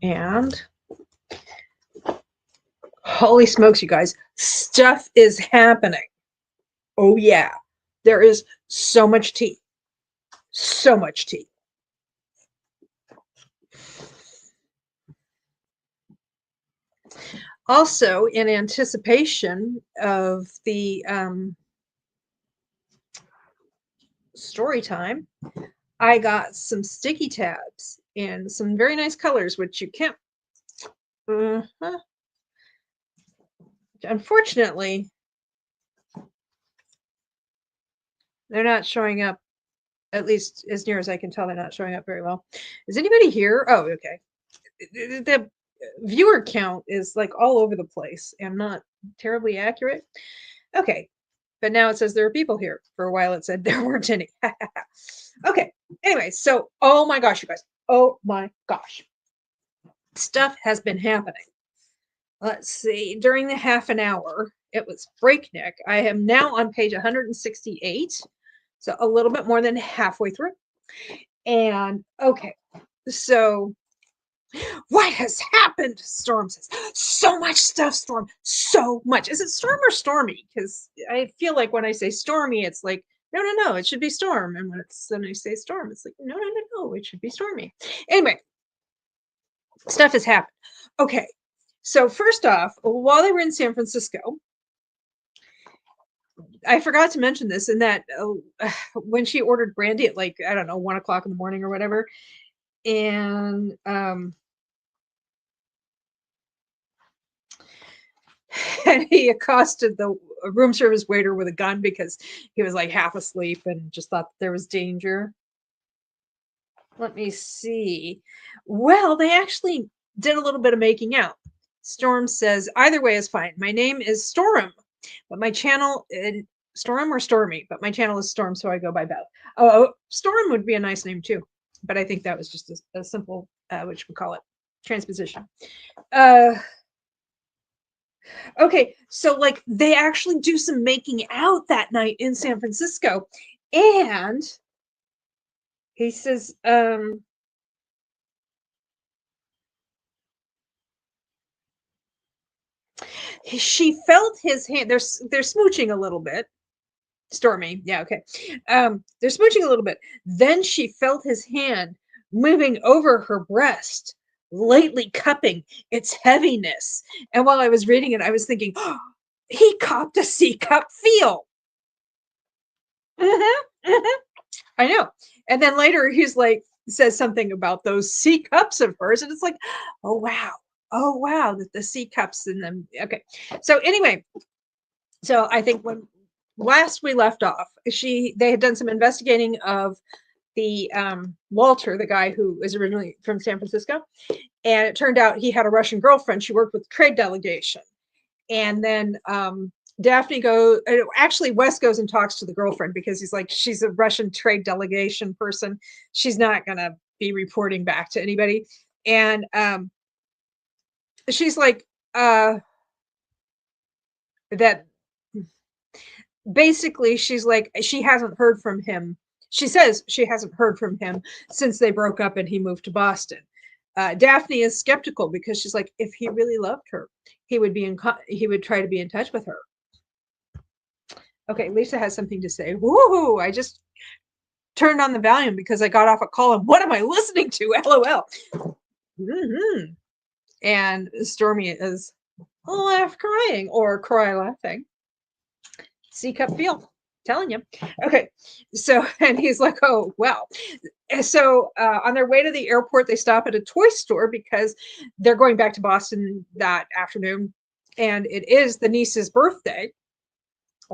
And holy smokes, you guys, stuff is happening. Oh, yeah. There is so much tea. So much tea. Also, in anticipation of the story time, I got some sticky tabs in some very nice colors, which you can't. Unfortunately, they're not showing up, at least as near as I can tell, they're not showing up very well. Is anybody here? Oh, okay. The viewer count is like all over the place and not terribly accurate. Okay, but now it says there are people here. For a while it said there weren't any. Okay, anyway, so oh my gosh, you guys. Oh my gosh. Stuff has been happening. Let's see, during the half an hour, it was breakneck. I am now on page 168, so a little bit more than halfway through. And okay, so what has happened? Storm says, so much stuff, Storm, so much. Is it Storm or Stormy? Because I feel like when I say Stormy, it's like, no, it should be Storm. And when I say Storm, it's like, no, it should be Stormy. Anyway, stuff has happened. Okay, so first off, while they were in San Francisco, I forgot to mention this, in that when she ordered brandy at like, I don't know, 1 o'clock in the morning or whatever, and and he accosted the room service waiter with a gun because he was like half asleep and just thought there was danger. Let me see. Well, they actually did a little bit of making out. Storm says, either way is fine. My name is Storm, but my channel, Storm or Stormy, but my channel is Storm, so I go by Beth. Oh, Storm would be a nice name too, but I think that was just a simple, what you would call it, transposition. Okay, so like they actually do some making out that night in San Francisco. And he says, she felt his hand. They're smooching a little bit. Stormy, yeah, okay. They're smooching a little bit. Then she felt his hand moving over her breast, lightly cupping its heaviness. And while I was reading it, I was thinking, oh, he copped a C cup feel. I know. And then later he's like, says something about those C cups of hers. And it's like, oh wow, that the C cups in them. Okay. So anyway, so I think when last we left off, they had done some investigating of the Walter, the guy who is originally from San Francisco. And it turned out he had a Russian girlfriend. She worked with the trade delegation. And then Daphne actually Wes goes and talks to the girlfriend because he's like, she's a Russian trade delegation person. She's not going to be reporting back to anybody. And she's like, that basically she's like, she hasn't heard from him. She says she hasn't heard from him since they broke up and he moved to Boston. Daphne is skeptical because she's like, if he really loved her, he would try to be in touch with her. Okay, Lisa has something to say. Woohoo! I just turned on the volume because I got off a call and what am I listening to? LOL. Mm-hmm. And Stormy is laugh crying or cry laughing. C cup feel. Telling you. Okay, so and he's like, oh wow. So on their way to the airport, they stop at a toy store because they're going back to Boston that afternoon, and it is the niece's birthday.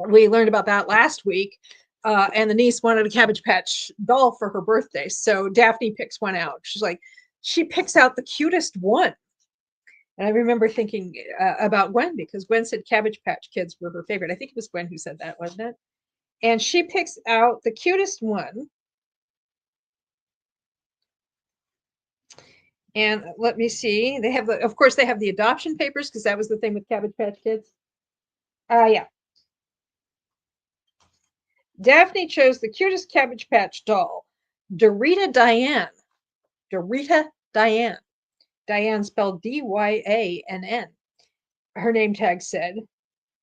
We learned about that last week, and the niece wanted a Cabbage Patch doll for her birthday, so Daphne picks one out. She picks out the cutest one. And I remember thinking about Gwen because Gwen said Cabbage Patch Kids were her favorite. I think it was Gwen who said that, wasn't it? And she picks out the cutest one. And let me see. Of course, they have the adoption papers because that was the thing with Cabbage Patch Kids. Yeah. Daphne chose the cutest Cabbage Patch doll, Dorita Diane. Dorita Diane. Diane spelled Dyann. Her name tag said,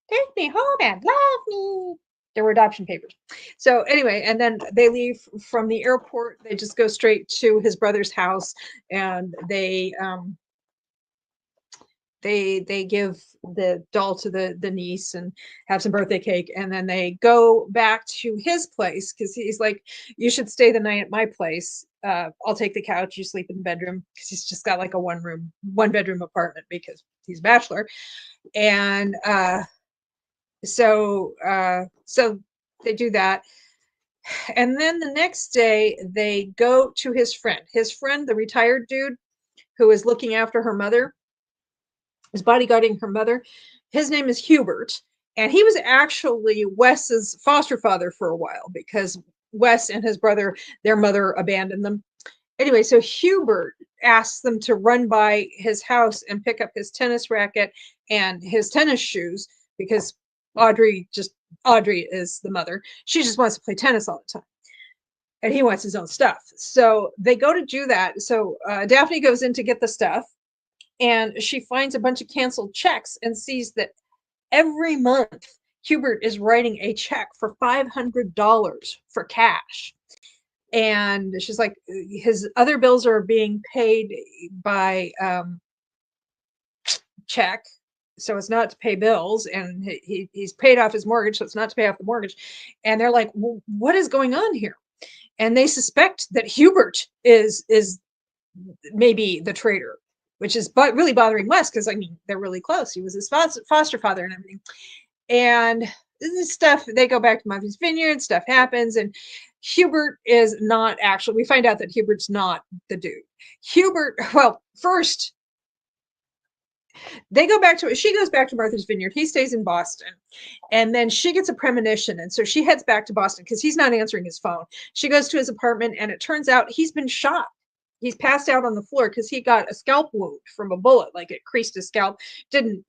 "Take me home and love me." There were adoption papers. So anyway, and then they leave from the airport. They just go straight to his brother's house, and they give the doll to the niece and have some birthday cake, and then they go back to his place because he's like, you should stay the night at my place. I'll take the couch, you sleep in the bedroom, because he's just got like a one bedroom apartment because he's a bachelor. And so they do that, and then the next day they go to his friend, the retired dude who is looking after her mother, is bodyguarding her mother. His name is Hubert, and he was actually Wes's foster father for a while because Wes and his brother, their mother abandoned them. Anyway, so Hubert asks them to run by his house and pick up his tennis racket and his tennis shoes because Audrey is the mother. She just wants to play tennis all the time. And he wants his own stuff. So they go to do that. So Daphne goes in to get the stuff, and she finds a bunch of canceled checks and sees that every month Hubert is writing a check for $500 for cash. And she's like, his other bills are being paid by check, so it's not to pay bills, and he's paid off his mortgage, so it's not to pay off the mortgage. And they're like, well, what is going on here? And they suspect that Hubert is maybe the traitor, which is really bothering Wes because, I mean, they're really close. He was his foster father and everything. And this stuff, they go back to Martha's Vineyard, stuff happens, and Hubert is not actually, we find out that Hubert's not the dude. Hubert, well, first, she goes back to Martha's Vineyard. He stays in Boston. And then she gets a premonition. And so she heads back to Boston because he's not answering his phone. She goes to his apartment, and it turns out he's been shot. He's passed out on the floor because he got a scalp wound from a bullet, like it creased his scalp. Didn't,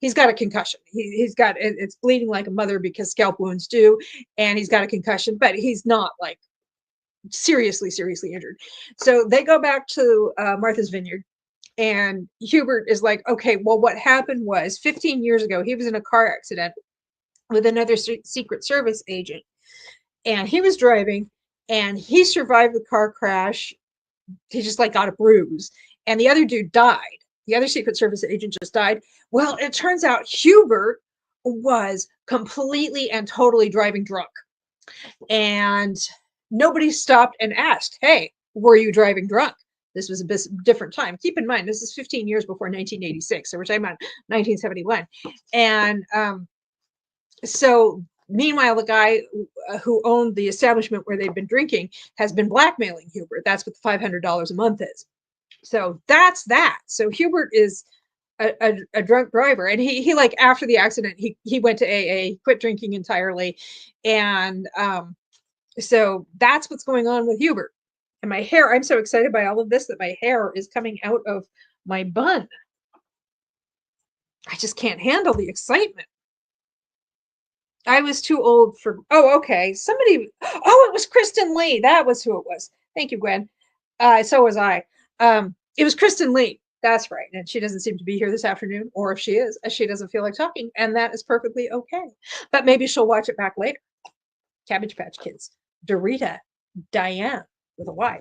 he's got a concussion. It's bleeding like a mother because scalp wounds do. And he's got a concussion, but he's not like seriously injured. So they go back to Martha's Vineyard. And Hubert is like, okay, well, what happened was 15 years ago, he was in a car accident with another Secret Service agent. And he was driving, and he survived the car crash. He just like got a bruise. And the other dude died. The other Secret Service agent just died. Well, it turns out Hubert was completely and totally driving drunk. And nobody stopped and asked, hey, were you driving drunk? This was a bit different time. Keep in mind, this is 15 years before 1986. So we're talking about 1971. And so meanwhile, the guy who owned the establishment where they've been drinking has been blackmailing Hubert. That's what the $500 a month is. So that's that. So Hubert is a drunk driver. And he like, after the accident, he went to AA, quit drinking entirely. And so that's what's going on with Hubert. And my hair, I'm so excited by all of this that my hair is coming out of my bun. I just can't handle the excitement. I was too old for, okay. It was Kristen Lee. That was who it was. Thank you, Gwen. So was I. It was Kristen Lee. That's right. And she doesn't seem to be here this afternoon, or if she is, she doesn't feel like talking, and that is perfectly okay. But maybe she'll watch it back later. Cabbage Patch Kids. Dorita Diane. With a Y.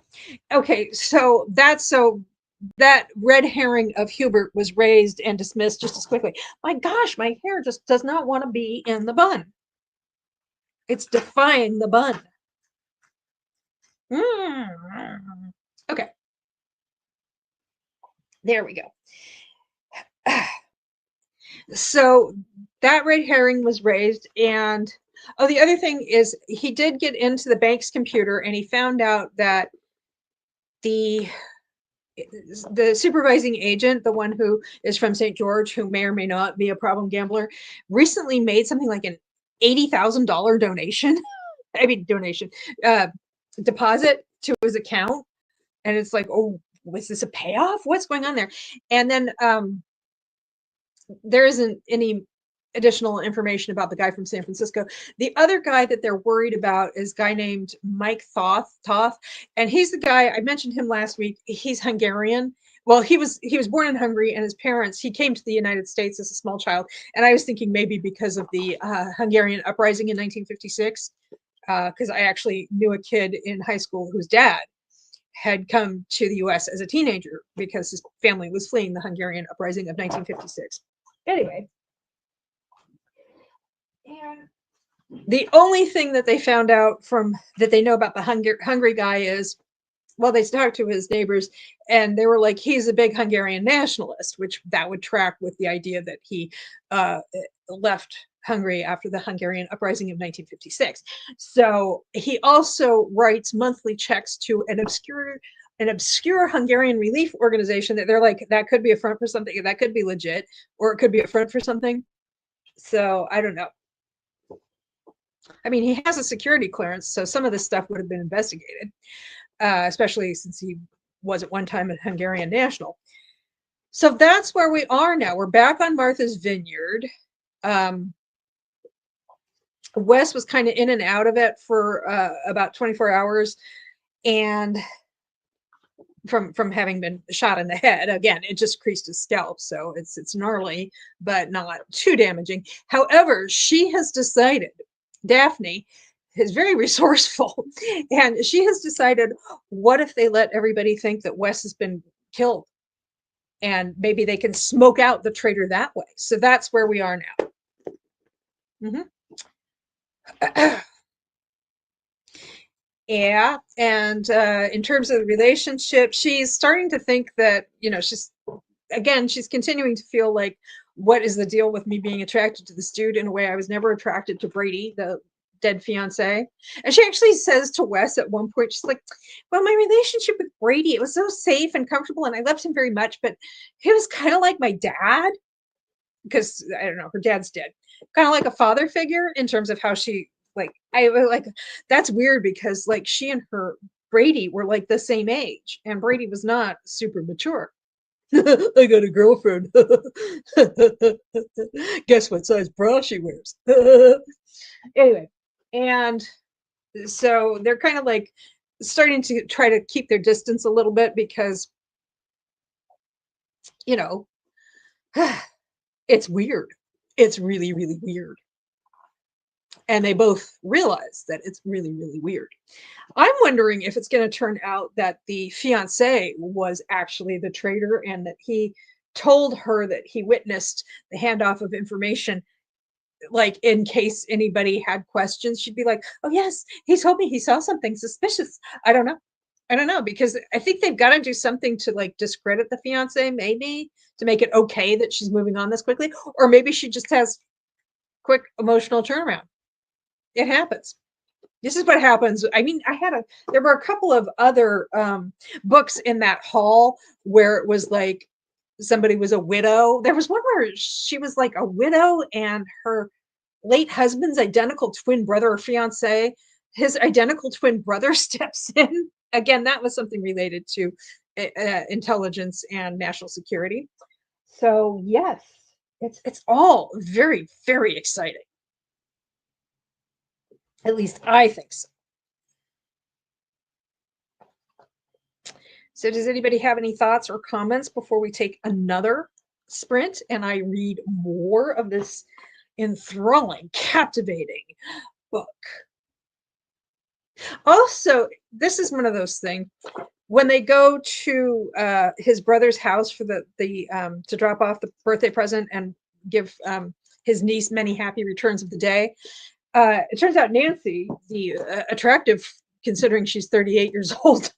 Okay, so that red herring of Hubert was raised and dismissed just as quickly. My gosh, my hair just does not want to be in the bun. It's defying the bun. Okay. There we go. So that red herring was raised, and the other thing is he did get into the bank's computer, and he found out that the supervising agent, the one who is from St. George, who may or may not be a problem gambler, recently made something like an $80,000 donation. Deposit to his account. And it's like, oh, was this a payoff? What's going on there? And then there isn't any additional information about the guy from San Francisco. The other guy that they're worried about is a guy named Mike Toth, and he's the guy I mentioned him last week. He's Hungarian. Well, he was born in Hungary, and his parents, he came to the United States as a small child, and I was thinking maybe because of the Hungarian uprising in 1956, because I actually knew a kid in high school whose dad had come to the US as a teenager because his family was fleeing the Hungarian uprising of 1956. Anyway, and the only thing that they found out from that they know about the Hungry guy is, well, they talked to his neighbors and they were like, he's a big Hungarian nationalist, which that would track with the idea that he left Hungary after the Hungarian uprising of 1956. So he also writes monthly checks to an obscure Hungarian relief organization that they're like, that could be a front for something, that could be legit, or it could be a front for something. So I don't know. I mean, he has a security clearance, so some of this stuff would have been investigated, especially since he was at one time a Hungarian national. So that's where we are now. We're back on Martha's Vineyard. Wes was kind of in and out of it for about 24 hours, and from having been shot in the head. Again, it just creased his scalp, so it's gnarly, but not too damaging. However, she has decided, Daphne is very resourceful, and she has decided, what if they let everybody think that Wes has been killed? And maybe they can smoke out the traitor that way. So that's where we are now. Yeah, and in terms of the relationship, she's starting to think that, she's continuing to feel like, what is the deal with me being attracted to this dude in a way I was never attracted to Brady, the dead fiance? And she actually says to Wes at one point, she's like, well, my relationship with Brady, it was so safe and comfortable, and I loved him very much, but he was kind of like my dad, because I don't know, her dad's dead, kind of like a father figure in terms of how she, I was like, that's weird, because like she and her Brady were like the same age, and Brady was not super mature. I got a girlfriend. Guess what size bra she wears? Anyway, and so they're kind of like starting to try to keep their distance a little bit, because it's weird. It's really, really weird. And they both realize that it's really, really weird. I'm wondering if it's going to turn out that the fiance was actually the traitor, and that he told her that he witnessed the handoff of information, like in case anybody had questions, she'd be like, oh yes, he told me he saw something suspicious. I don't know, because I think they've got to do something to like discredit the fiance, maybe to make it okay that she's moving on this quickly, or maybe she just has quick emotional turnaround. It happens. This is what happens. I mean, there were a couple of other books in that haul where it was like somebody was a widow. There was one where she was like a widow, and her late husband's identical twin brother or fiance, his identical twin brother steps in. Again, that was something related to intelligence and national security. So yes, it's all very, very exciting. At least I think so. So does anybody have any thoughts or comments before we take another sprint and I read more of this enthralling, captivating book? Also, this is one of those things, when they go to his brother's house for the to drop off the birthday present and give his niece many happy returns of the day, it turns out Nancy, the attractive, considering she's 38 years old,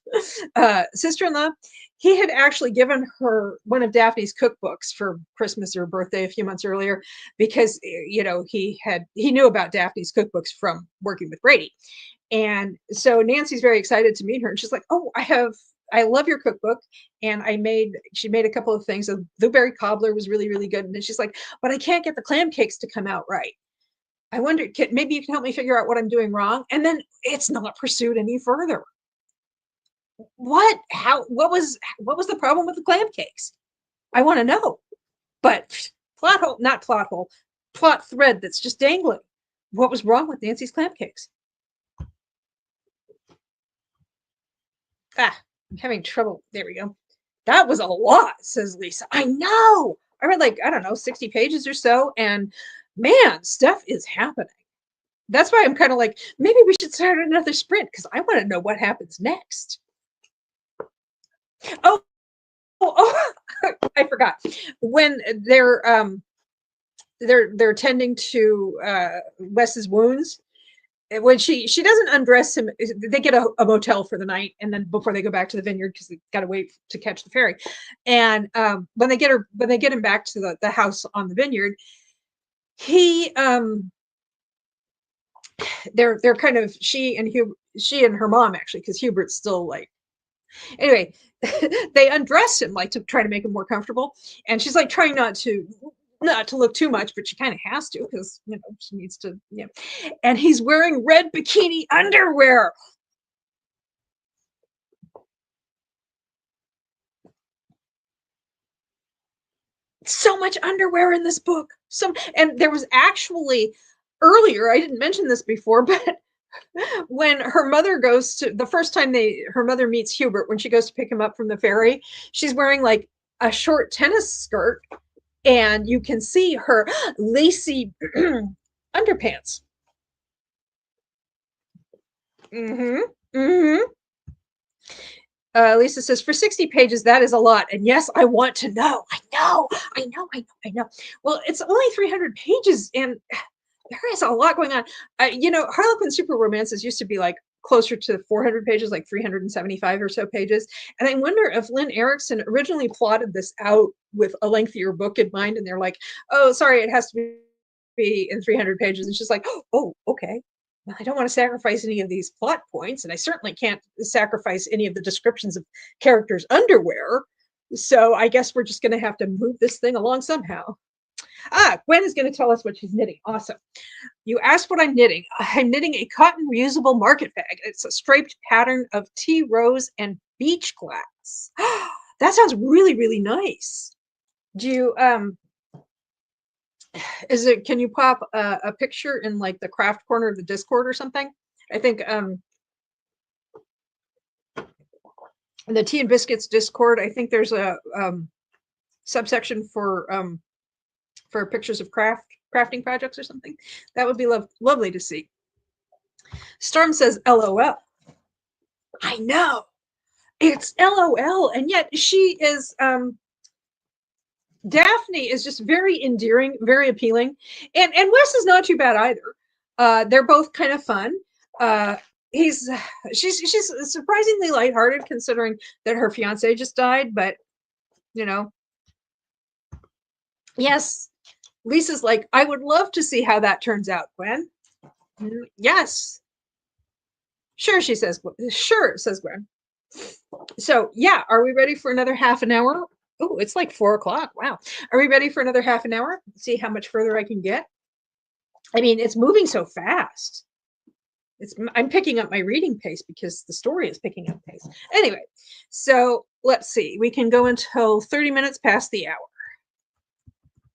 sister-in-law, he had actually given her one of Daphne's cookbooks for Christmas or birthday a few months earlier, because he knew about Daphne's cookbooks from working with Brady. And so Nancy's very excited to meet her, and she's like, oh, I love your cookbook, and she made a couple of things. The blueberry cobbler was really, really good, and then she's like, but I can't get the clam cakes to come out right. I wonder, maybe you can help me figure out what I'm doing wrong. And then it's not pursued any further. What was the problem with the clam cakes? I want to know. But not plot hole. plot thread that's just dangling. What was wrong with Nancy's clam cakes? Ah, I'm having trouble. There we go. That was a lot, says Lisa. I know. I read like, I don't know, 60 pages or so. And man, stuff is happening. That's why I'm kind of like, maybe we should start another sprint because I want to know what happens next. Oh, oh, I forgot. When they're tending to Wes's wounds, when she doesn't undress him, they get a motel for the night, and then before they go back to the vineyard because they got to wait to catch the ferry. And when they get him back to the house on the vineyard, he they're kind of she and her mom actually, because Hubert's still like, anyway, they undress him like to try to make him more comfortable, and she's like trying not to look too much, but she kind of has to because she needs to. And he's wearing red bikini underwear. So much underwear in this book. And there was actually earlier, I didn't mention this before, but when her mother goes to the first time her mother meets Hubert, when she goes to pick him up from the ferry, she's wearing like a short tennis skirt, and you can see her lacy underpants. Mm-hmm. Mm-hmm. Lisa says, for 60 pages, that is a lot. And yes, I want to know. I know. Well, it's only 300 pages, and there is a lot going on. Harlequin Superromances used to be like closer to 400 pages, like 375 or so pages. And I wonder if Lynne Erickson originally plotted this out with a lengthier book in mind, and they're like, oh, sorry, it has to be in 300 pages. And she's like, oh, okay. Well, I don't want to sacrifice any of these plot points, and I certainly can't sacrifice any of the descriptions of characters' underwear. So I guess we're just going to have to move this thing along somehow. Gwen is going to tell us what she's knitting. Awesome. You asked what I'm knitting. I'm knitting a cotton reusable market bag. It's a striped pattern of tea rose and beach glass. That sounds really, really nice. Do you can you pop a picture in like the craft corner of the Discord or something? I think the Tea and Biscuits Discord, I think there's a subsection for pictures of crafting projects or something. That would be lovely to see. Storm says LOL. I know. It's LOL, and yet she is Daphne is just very endearing, very appealing, and Wes is not too bad either. They're both kind of fun. She's surprisingly lighthearted considering that her fiance just died, but yes, Lisa's like, I would love to see how that turns out, Gwen. Yes. Sure, she says. Sure, says Gwen. So yeah, are we ready for another half an hour? Oh, it's like 4:00. Wow. Are we ready for another half an hour? See how much further I can get. I mean, it's moving so fast. I'm picking up my reading pace because the story is picking up pace. Anyway, so let's see. We can go until 30 minutes past the hour.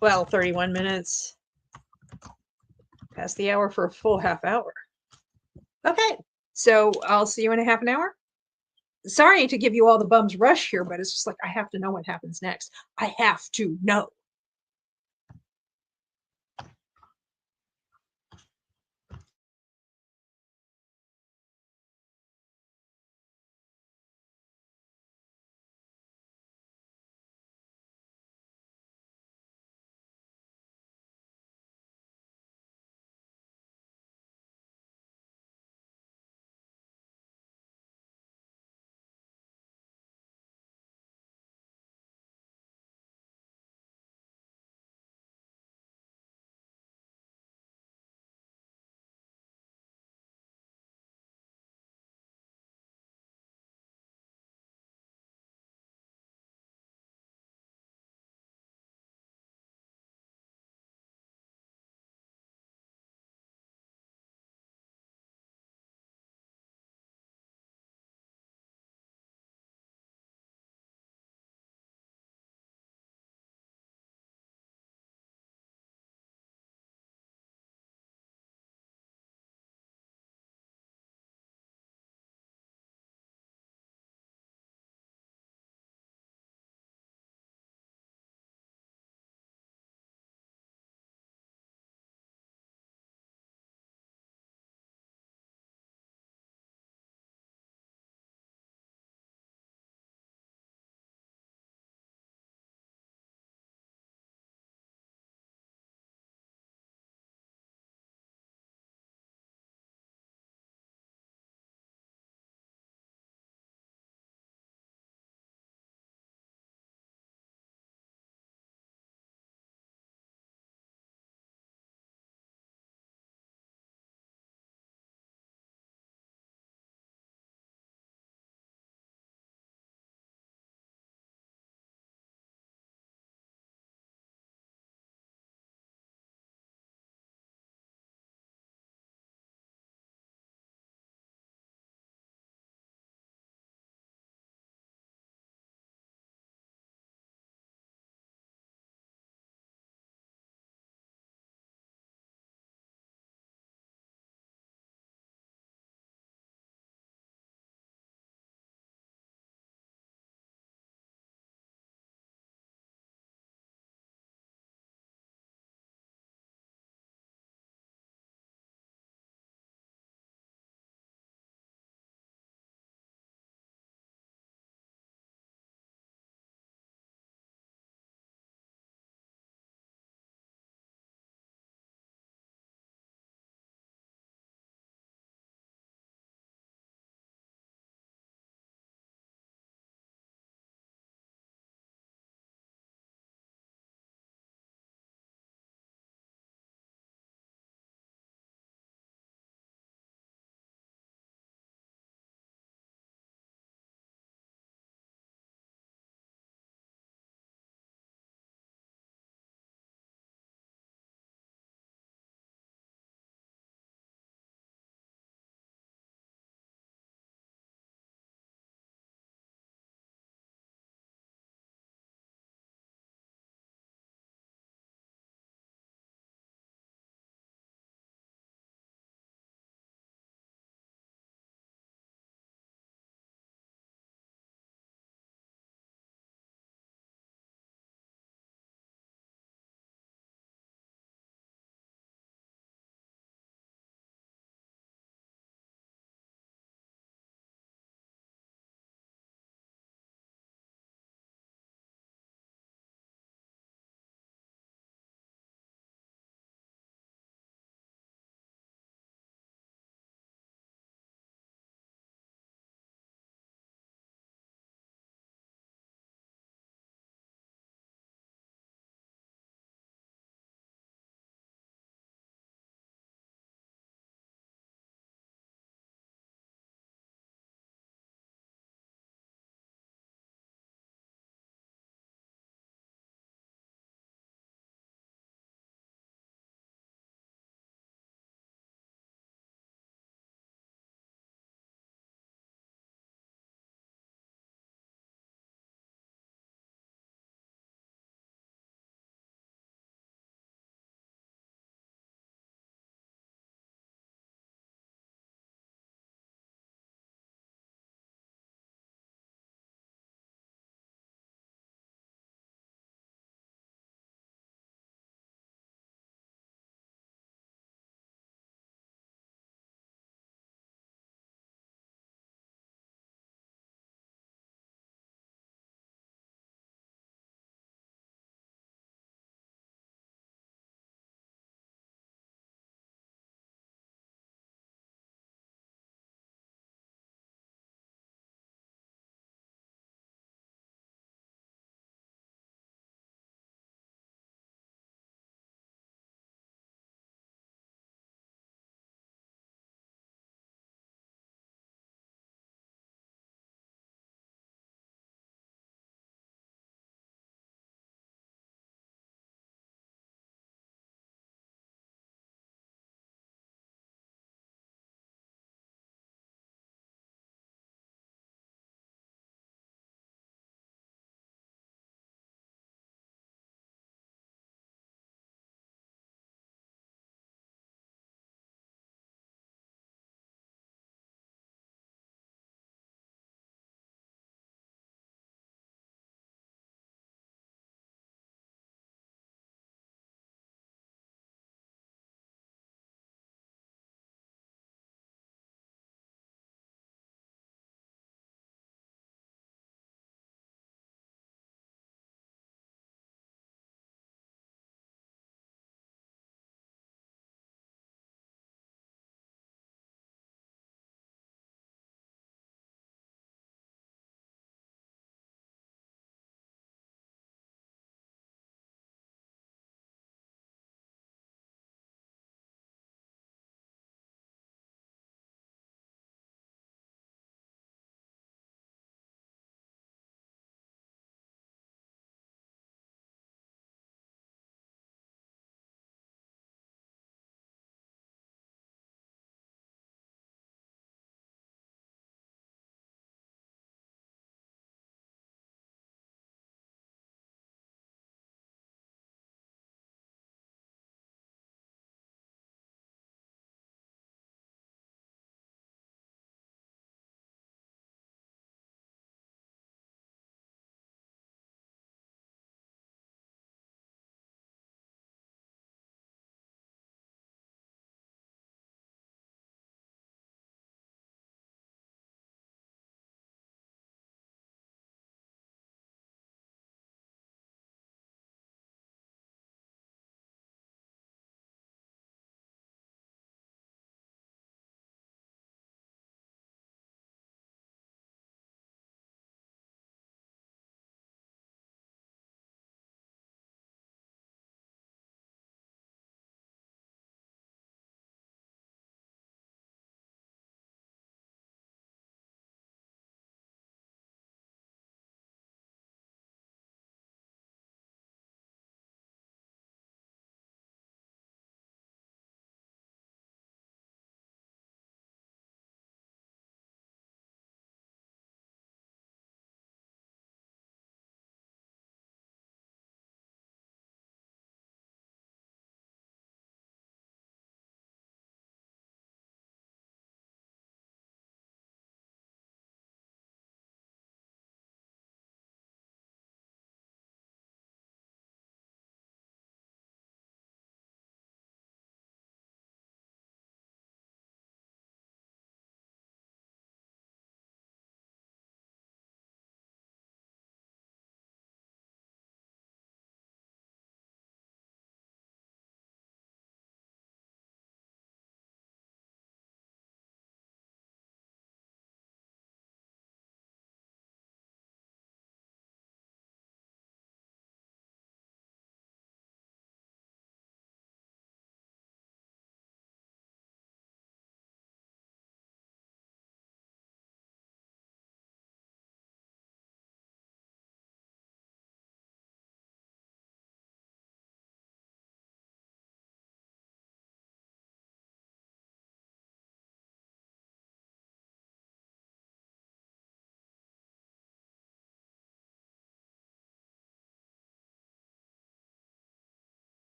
Well, 31 minutes past the hour for a full half hour. Okay, so I'll see you in a half an hour. Sorry to give you all the bum's rush here, but it's just like I have to know what happens next. I have to know.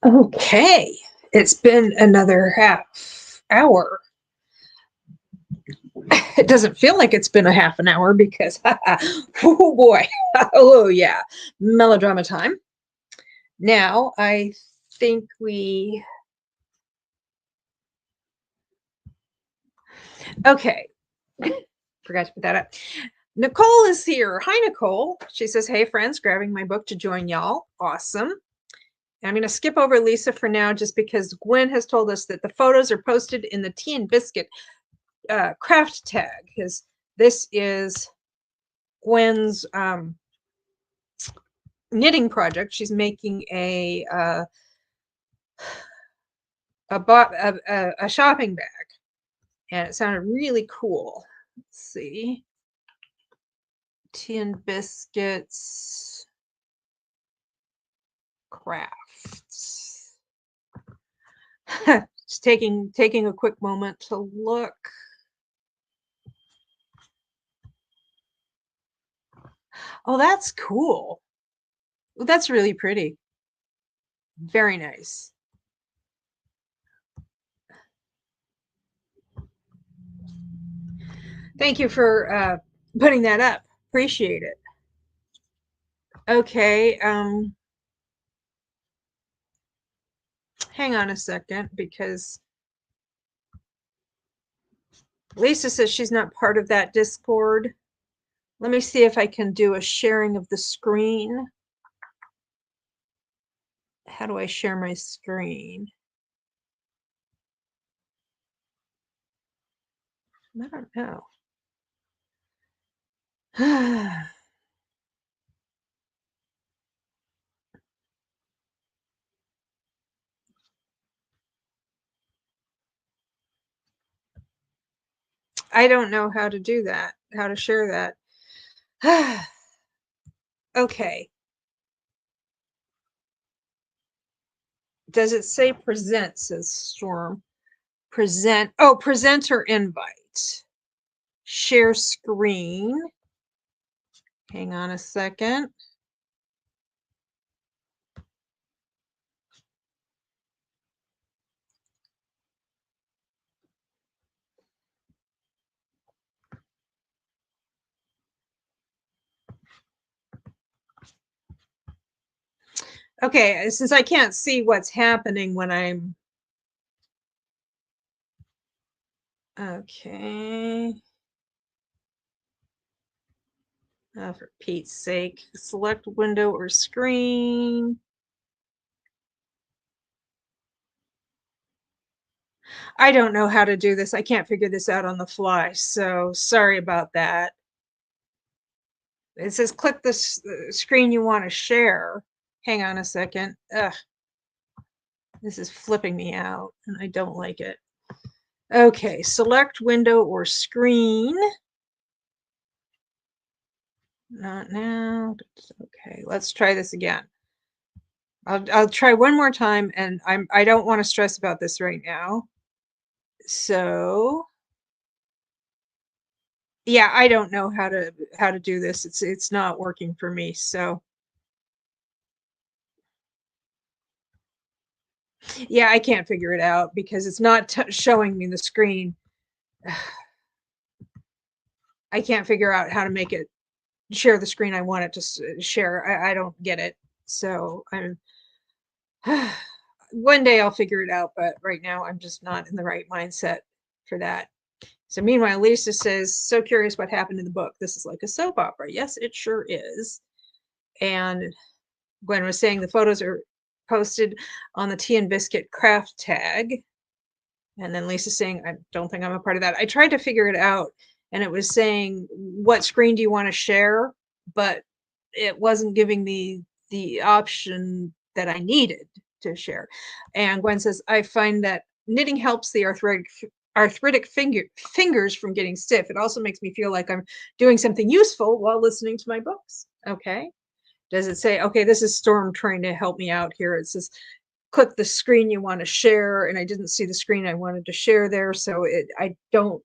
Okay, it's been another half hour. It doesn't feel like it's been a half an hour because, oh boy, oh yeah, melodrama time. Now, I think okay, forgot to put that up. Nicole is here. Hi, Nicole. She says, hey, friends, grabbing my book to join y'all. Awesome. I'm going to skip over Lisa for now just because Gwen has told us that the photos are posted in the Tea and Biscuit craft tag. This is Gwen's knitting project. She's making a shopping bag, and it sounded really cool. Let's see. Tea and Biscuits crafts. Just taking a quick moment to look. Oh, that's cool. That's really pretty. Very nice. Thank you for putting that up. Appreciate it. Okay. Hang on a second, because Lisa says she's not part of that Discord. Let me see if I can do a sharing of the screen. How do I share my screen? I don't know. I don't know how to do that, how to share that. Okay. Does it say present, says Storm? Present, oh, presenter invite. Share screen. Hang on a second. Okay, since I can't see what's happening when I'm okay. Oh, for Pete's sake, select window or screen. I don't know how to do this. I can't figure this out on the fly, so sorry about that. It says click the screen you want to share. Hang on a second. Ugh. This is flipping me out, and I don't like it. Okay, select window or screen. Not now. Okay, let's try this again. I'll try one more time, and I don't want to stress about this right now. So yeah, I don't know how to do this. It's not working for me. So yeah, I can't figure it out because it's not showing me the screen. I can't figure out how to make it share the screen I want it to share. I don't get it. So I'm one day I'll figure it out, but right now I'm just not in the right mindset for that. So meanwhile, Lisa says, so curious what happened in the book. This is like a soap opera. Yes, it sure is. And Gwen was saying the photos are posted on the Tea and Biscuit craft tag. And then Lisa's saying, I don't think I'm a part of that. I tried to figure it out, and it was saying, what screen do you want to share? But it wasn't giving me the option that I needed to share. And Gwen says, I find that knitting helps the arthritic fingers from getting stiff. It also makes me feel like I'm doing something useful while listening to my books. Okay. Does it say, okay, this is Storm trying to help me out here. It says, click the screen you want to share, and I didn't see the screen I wanted to share there, so I don't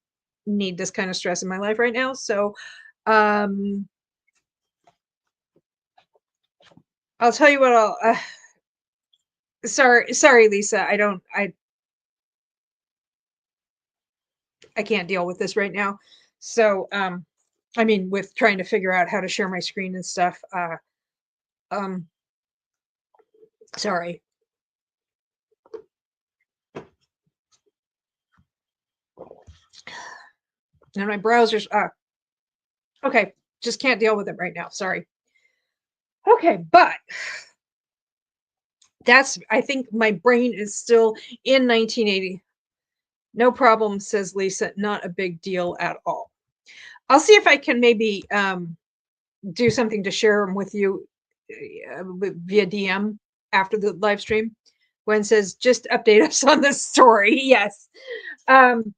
need this kind of stress in my life right now. So I'll tell you what, Sorry, Lisa. I can't deal with this right now. So, I mean, with trying to figure out how to share my screen and stuff. Um, Sorry. And my browser's okay. Just can't deal with it right now. Sorry. Okay, but I think my brain is still in 1980. No problem, says Lisa. Not a big deal at all. I'll see if I can maybe do something to share them with you via DM after the live stream. Gwen says, just update us on this story. Yes. Um,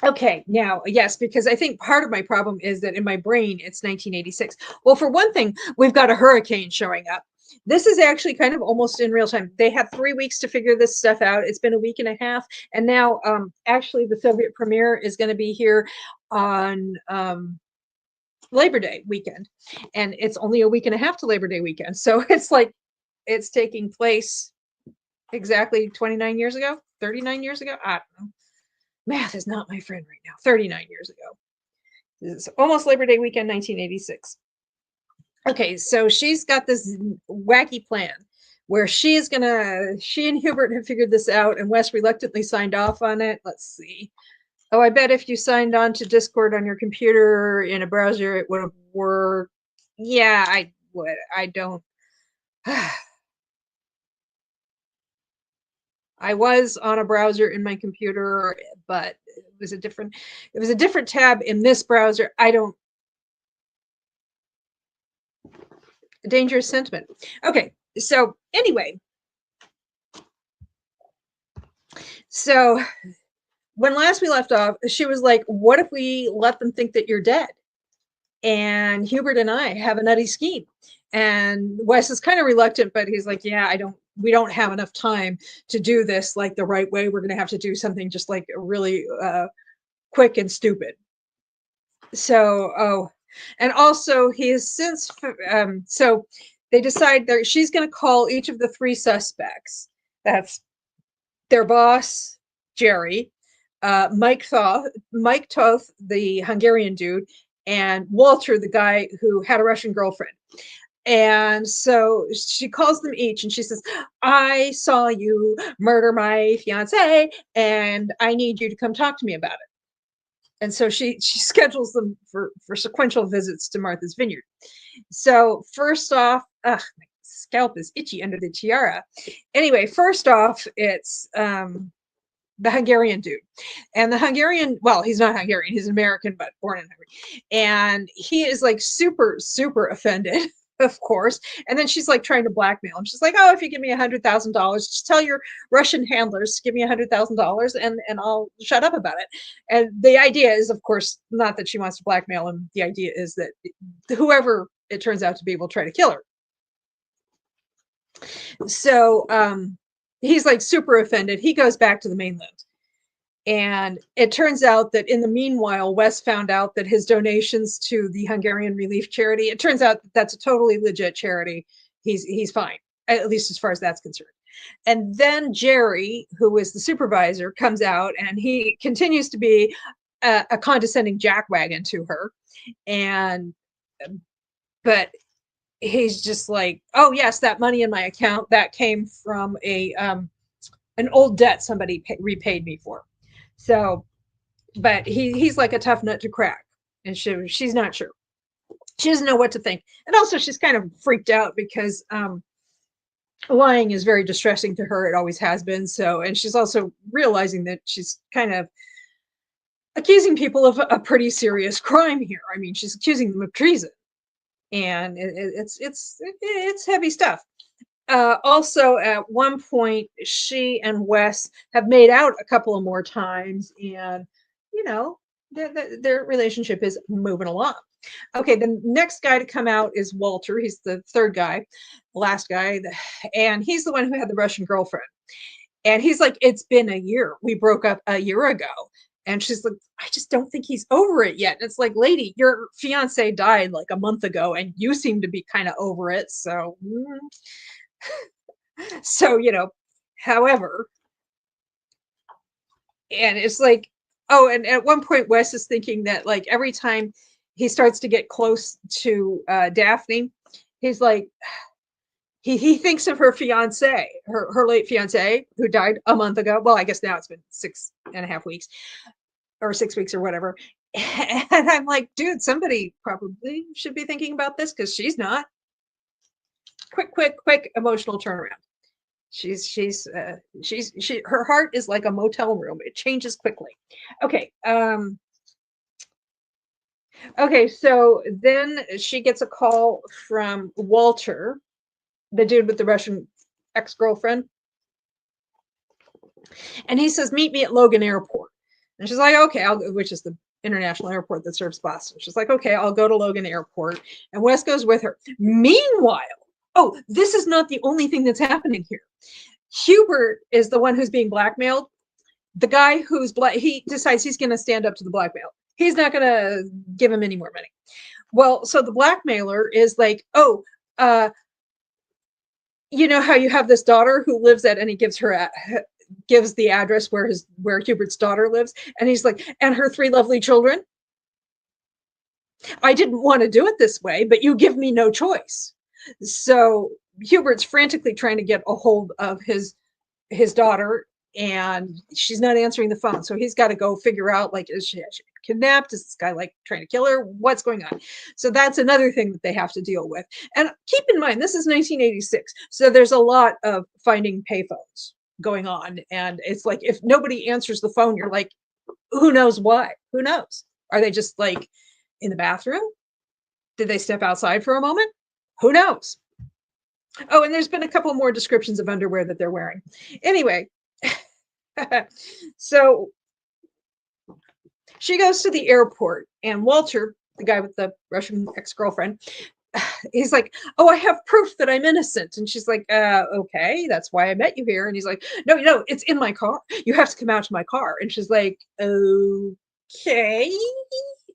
okay, now, yes, because I think part of my problem is that in my brain, it's 1986. Well, for one thing, we've got a hurricane showing up. This is actually kind of almost in real time. They had 3 weeks to figure this stuff out. It's been a week and a half. And now, actually, the Soviet premiere is going to be here on Labor Day weekend. And it's only a week and a half to Labor Day weekend. So it's like it's taking place exactly 29 years ago, 39 years ago. I don't know. Math is not my friend right now. 39 years ago. This is almost Labor Day weekend, 1986. Okay, so she's got this wacky plan where she and Hubert have figured this out, and Wes reluctantly signed off on it. Let's see. Oh, I bet if you signed on to Discord on your computer in a browser, it would have worked. Yeah, I would. I don't. I was on a browser in my computer, but it was a different tab in this browser. I don't. Dangerous sentiment. Okay, so anyway, so when last we left off, she was like, "What if we let them think that you're dead?" And Hubert and I have a nutty scheme. And Wes is kind of reluctant, but he's like, "Yeah, we don't have enough time to do this like the right way. We're going to have to do something just like really quick and stupid." So, oh, and also he has since, so they decide that she's going to call each of the three suspects. That's their boss, Jerry, Mike Toth, the Hungarian dude, and Walter, the guy who had a Russian girlfriend. And so she calls them each and she says, I saw you murder my fiance and I need you to come talk to me about it. And so she schedules them for sequential visits to Martha's Vineyard. So first off, my scalp is itchy under the tiara. Anyway, first off, it's the Hungarian dude. And the Hungarian, well, he's not Hungarian, he's American, but born in Hungary. And he is like super, super offended, of course. And then she's like trying to blackmail him. She's like, oh, if you give me $100,000, just tell your Russian handlers to give me $100,000 and I'll shut up about it. And the idea is, of course, not that she wants to blackmail him. The idea is that whoever it turns out to be will try to kill her. So he's like super offended. He goes back to the mainland. And it turns out that in the meanwhile, Wes found out that his donations to the Hungarian Relief Charity, it turns out that that's a totally legit charity. He's fine, at least as far as that's concerned. And then Jerry, who is the supervisor, comes out and he continues to be a condescending jackwagon to her. But he's just like, oh yes, that money in my account that came from an old debt somebody repaid me for. So, but he's like a tough nut to crack, and she's not sure. She doesn't know what to think, and also she's kind of freaked out because lying is very distressing to her. It always has been. So, and she's also realizing that she's kind of accusing people of a pretty serious crime here. I mean, she's accusing them of treason, and it's heavy stuff. Also, at one point, she and Wes have made out a couple of more times, and you know, their relationship is moving along. Okay, the next guy to come out is Walter. He's the third guy, the last guy, and he's the one who had the Russian girlfriend. And he's like, it's been a year. We broke up a year ago. And she's like, I just don't think he's over it yet. And it's like, lady, your fiance died like a month ago, and you seem to be kind of over it. So So, however, and it's like, oh, and at one point Wes is thinking that like every time he starts to get close to Daphne, he's like, he thinks of her fiance, her late fiance who died a month ago. Well, I guess now it's been 6.5 weeks or 6 weeks or whatever. And I'm like, dude, somebody probably should be thinking about this because she's not. Quick emotional turnaround. Her heart is like a motel room. It changes quickly. Okay. Okay, so then she gets a call from Walter, the dude with the Russian ex-girlfriend. And he says, meet me at Logan Airport. And she's like, okay, which is the international airport that serves Boston. She's like, okay, I'll go to Logan Airport. And Wes goes with her. Meanwhile, oh, this is not the only thing that's happening here. Hubert is the one who's being blackmailed. The guy who's he decides he's going to stand up to the blackmail. He's not going to give him any more money. Well, so the blackmailer is like, oh, you know how you have this daughter who lives at, and he gives the address where Hubert's daughter lives, and he's like, and her 3 lovely children. I didn't want to do it this way, but you give me no choice. So Hubert's frantically trying to get a hold of his daughter, and she's not answering the phone. So he's got to go figure out, like, is she kidnapped? Is this guy like trying to kill her? What's going on? So that's another thing that they have to deal with. And keep in mind, this is 1986. So there's a lot of finding payphones going on. And it's like, if nobody answers the phone, you're like, who knows why? Who knows? Are they just like in the bathroom? Did they step outside for a moment? Who knows? Oh, and there's been a couple more descriptions of underwear that they're wearing. Anyway, so she goes to the airport, and Walter, the guy with the Russian ex-girlfriend, he's like, oh, I have proof that I'm innocent. And she's like, okay, that's why I met you here. And he's like, no, it's in my car. You have to come out to my car. And she's like, okay,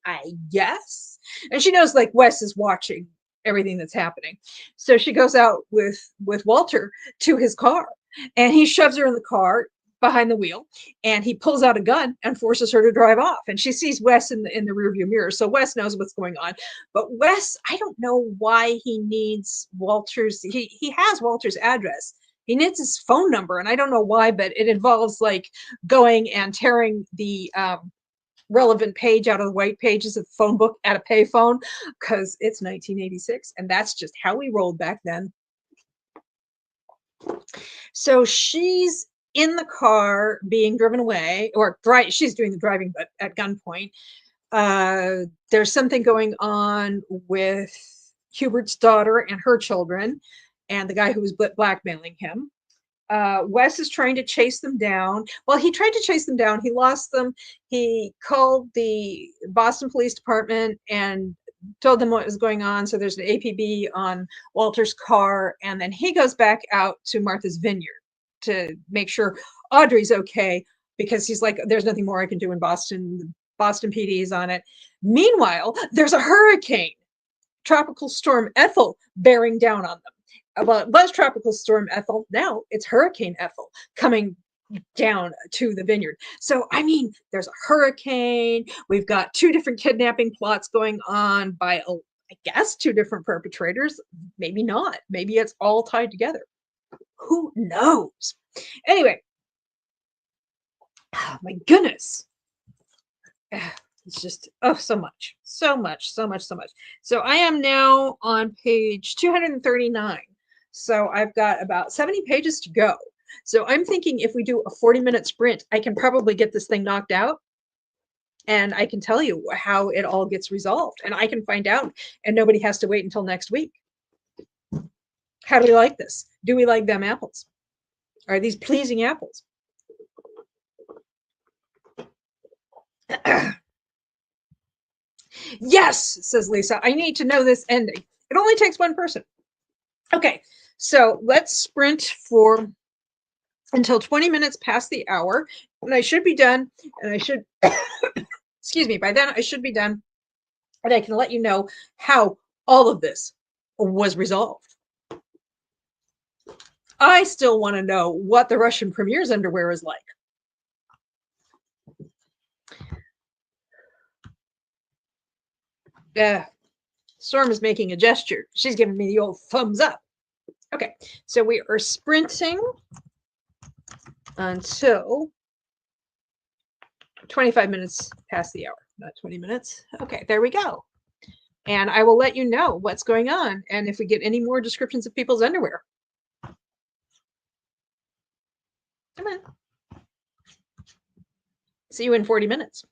I guess. And she knows like Wes is watching everything that's happening. So she goes out with Walter to his car, and he shoves her in the car behind the wheel, and he pulls out a gun and forces her to drive off. And she sees Wes in the rearview mirror. So Wes knows what's going on. But Wes, I don't know why he needs Walter's, he has Walter's address. He needs his phone number, and I don't know why, but it involves like going and tearing the relevant page out of the white pages of the phone book at a payphone, because it's 1986 and that's just how we rolled back then. So she's in the car being driven away, or she's doing the driving, but at gunpoint. There's something going on with Hubert's daughter and her children, and the guy who was blackmailing him. Wes is trying to chase them down. Well, he tried to chase them down. He lost them. He called the Boston Police Department and told them what was going on. So there's an APB on Walter's car. And then he goes back out to Martha's Vineyard to make sure Audrey's okay, because he's like, there's nothing more I can do in Boston. The Boston PD is on it. Meanwhile, there's a hurricane, Tropical Storm Ethel, bearing down on them. Well, it was Tropical Storm Ethel. Now it's Hurricane Ethel coming down to the vineyard. So, I mean, there's a hurricane. We've got 2 different kidnapping plots going on by, I guess, 2 different perpetrators. Maybe not. Maybe it's all tied together. Who knows? Anyway, oh my goodness. It's just, so much. So I am now on page 239. So I've got about 70 pages to go. So I'm thinking if we do a 40-minute sprint, I can probably get this thing knocked out, and I can tell you how it all gets resolved, and I can find out, and nobody has to wait until next week. How do we like this? Do we like them apples? Are these pleasing apples? Yes, says Lisa. I need to know this ending. It only takes one person. Okay, so let's sprint for until 20 minutes past the hour, and I should be done, and I should, excuse me, by then I should be done, and I can let you know how all of this was resolved. I still want to know what the Russian premier's underwear is like. Yeah, Storm is making a gesture. She's giving me the old thumbs up. Okay, so we are sprinting until 25 minutes past the hour, not 20 minutes. Okay, there we go. And I will let you know what's going on and if we get any more descriptions of people's underwear. Come on. See you in 40 minutes.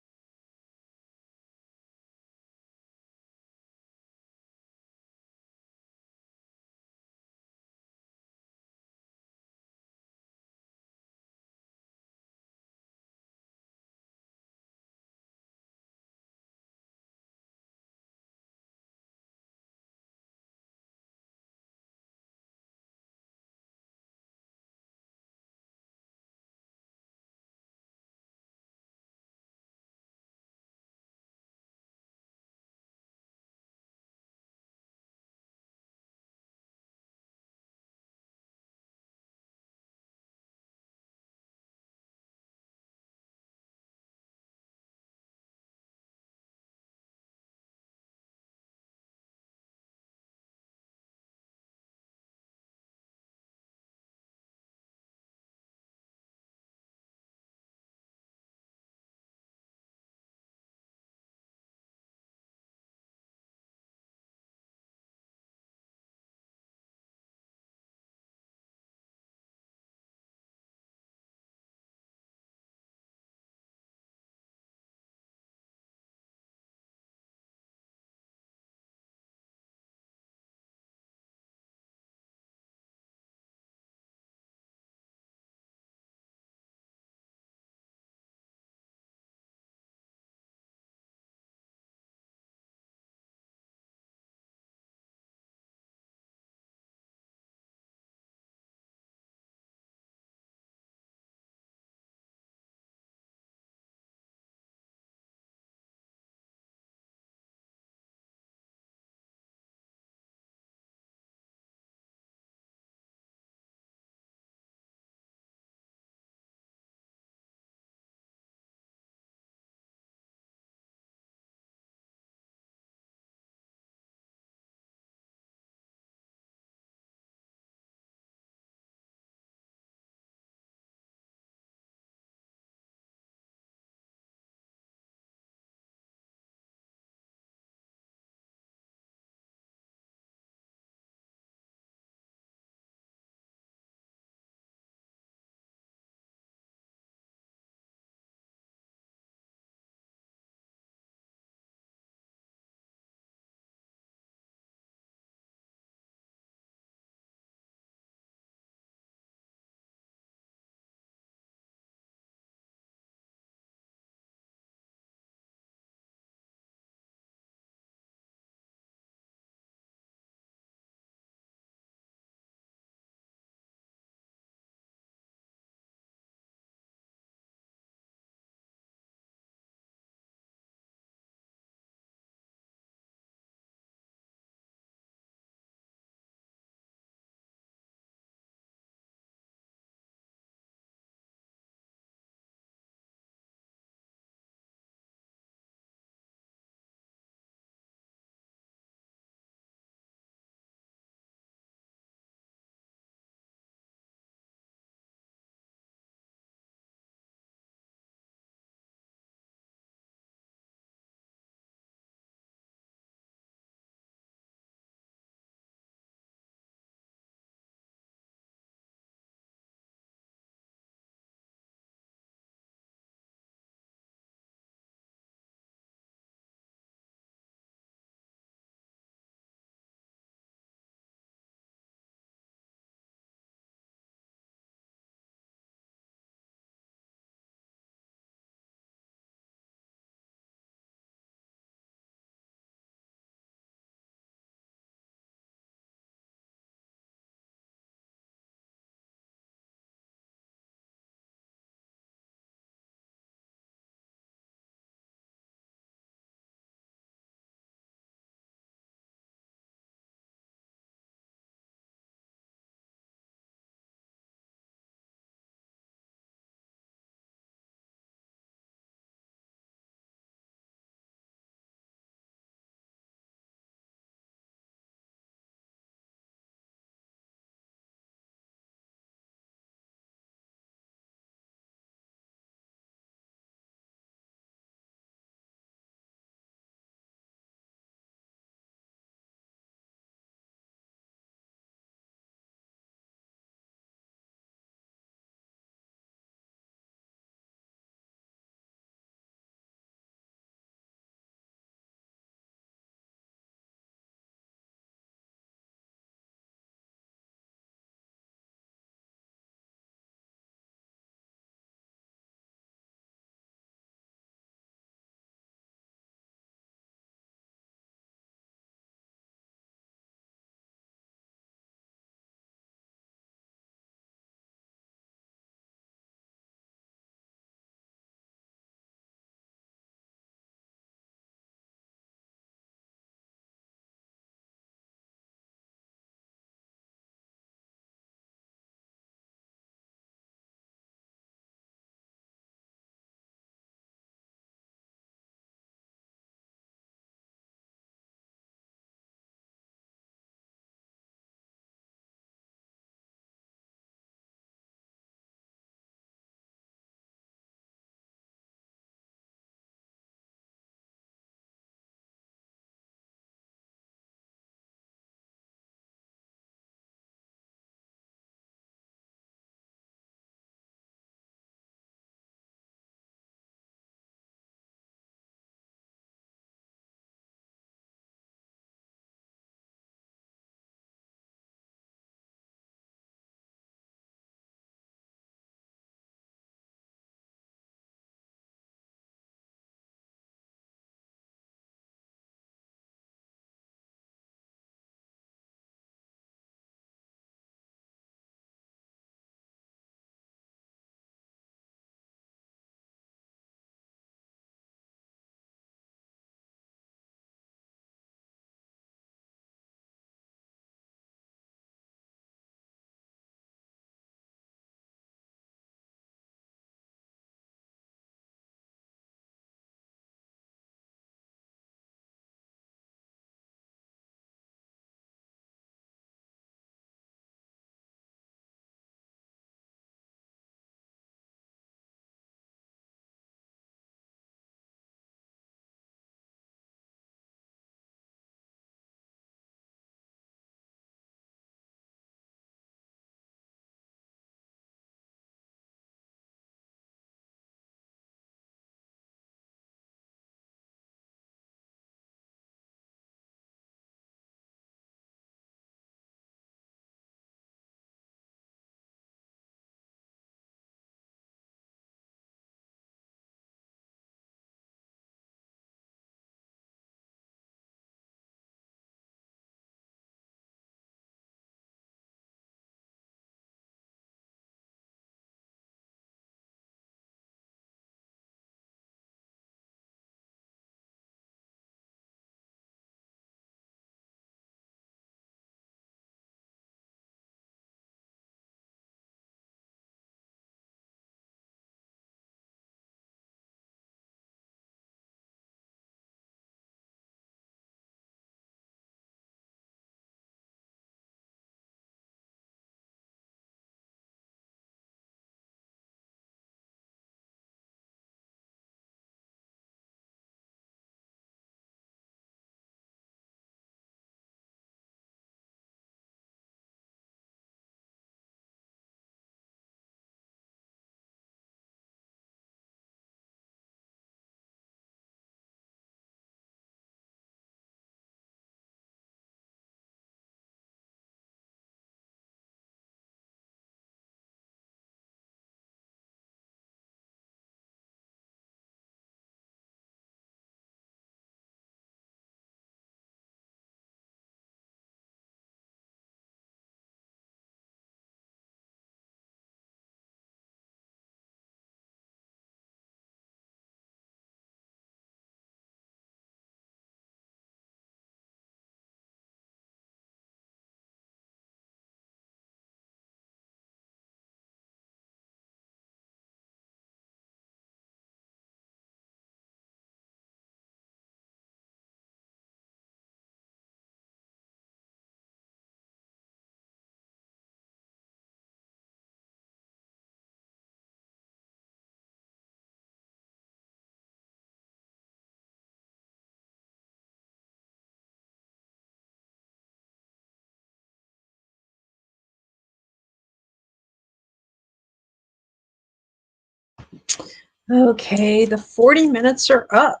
Okay, the 40 minutes are up.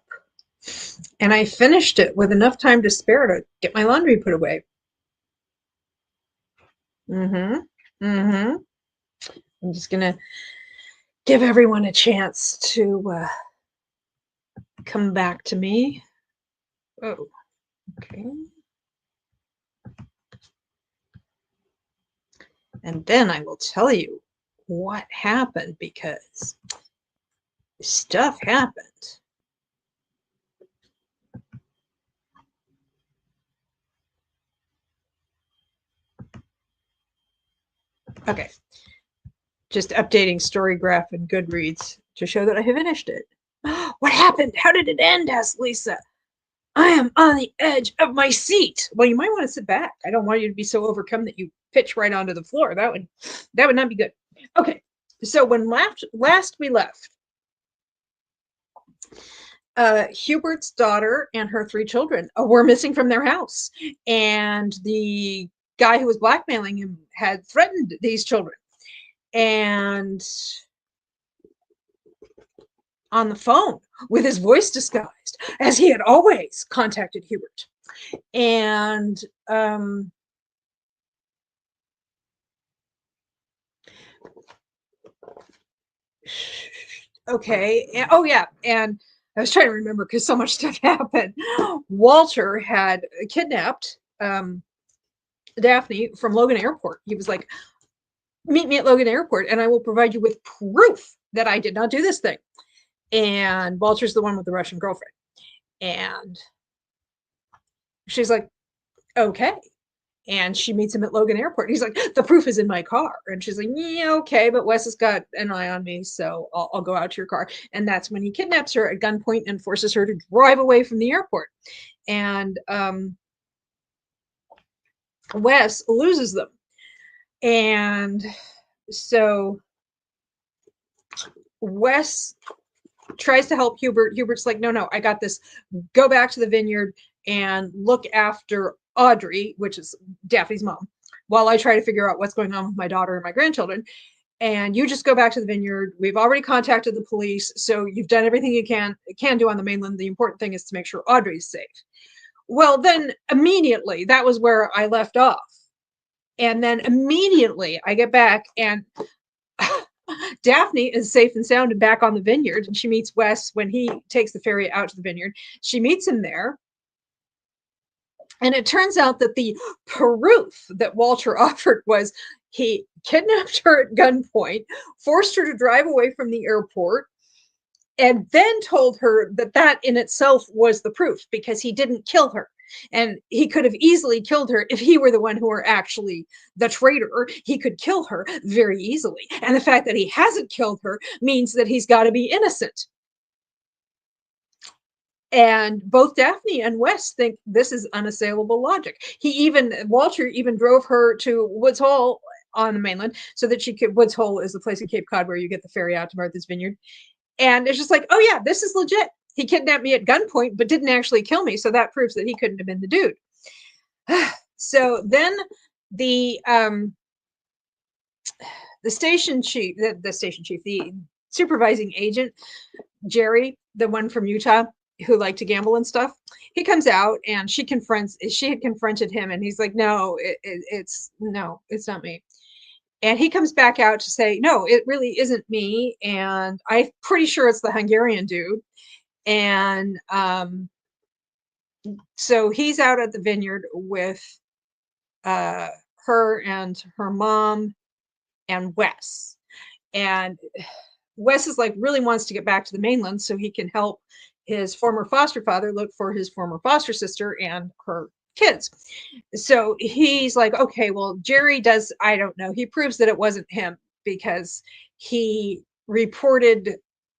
And I finished it with enough time to spare to get my laundry put away. Mm-hmm. Mm-hmm. I'm just gonna give everyone a chance to come back to me. Oh, okay. And then I will tell you what happened because stuff happened. Okay, just updating Storygraph and Goodreads to show that I have finished it. What happened? How did it end? Asked Lisa. I am on the edge of my seat. Well, you might want to sit back. I don't want you to be so overcome that you pitch right onto the floor. That would not be good. Okay, so when last we left, Hubert's daughter and her 3 children were missing from their house, and the guy who was blackmailing him had threatened these children. And on the phone with his voice disguised, as he had always contacted Hubert. And okay. Oh, yeah. And I was trying to remember because so much stuff happened. Walter had kidnapped Daphne from Logan Airport. He was like, meet me at Logan Airport and I will provide you with proof that I did not do this thing. And Walter's the one with the Russian girlfriend. And she's like, okay. And she meets him at Logan Airport. He's like, the proof is in my car. And she's like, yeah, okay, but Wes has got an eye on me, so I'll go out to your car. And that's when he kidnaps her at gunpoint and forces her to drive away from the airport. And Wes loses them. And so Wes tries to help Hubert. Hubert's like, no, I got this. Go back to the vineyard and look after Audrey, which is Daphne's mom, while I try to figure out what's going on with my daughter and my grandchildren. And you just go back to the vineyard. We've already contacted the police, so you've done everything you can do on the mainland. The important thing is to make sure Audrey's safe. Well, then immediately, that was where I left off. And then immediately I get back and Daphne is safe and sound and back on the vineyard. And she meets Wes when he takes the ferry out to the vineyard. She meets him there. And it turns out that the proof that Walter offered was he kidnapped her at gunpoint, forced her to drive away from the airport, and then told her that that in itself was the proof because he didn't kill her. And he could have easily killed her if he were the one who were actually the traitor. He could kill her very easily. And the fact that he hasn't killed her means that he's got to be innocent. And both Daphne and Wes think this is unassailable logic. Walter even drove her to Woods Hole on the mainland so that she could, Woods Hole is the place in Cape Cod where you get the ferry out to Martha's Vineyard. And it's just like, oh yeah, this is legit. He kidnapped me at gunpoint, but didn't actually kill me. So that proves that he couldn't have been the dude. So then the station chief, the supervising agent, Jerry, the one from Utah who liked to gamble and stuff, he comes out and she had confronted him and he's like, no, it's not me. And he comes back out to say, no, it really isn't me. And I'm pretty sure it's the Hungarian dude. And so he's out at the vineyard with her and her mom and Wes. And Wes is like really wants to get back to the mainland so he can help his former foster father look for his former foster sister and her kids. So he's like, okay, well, Jerry does, I don't know. He proves that it wasn't him because he reported,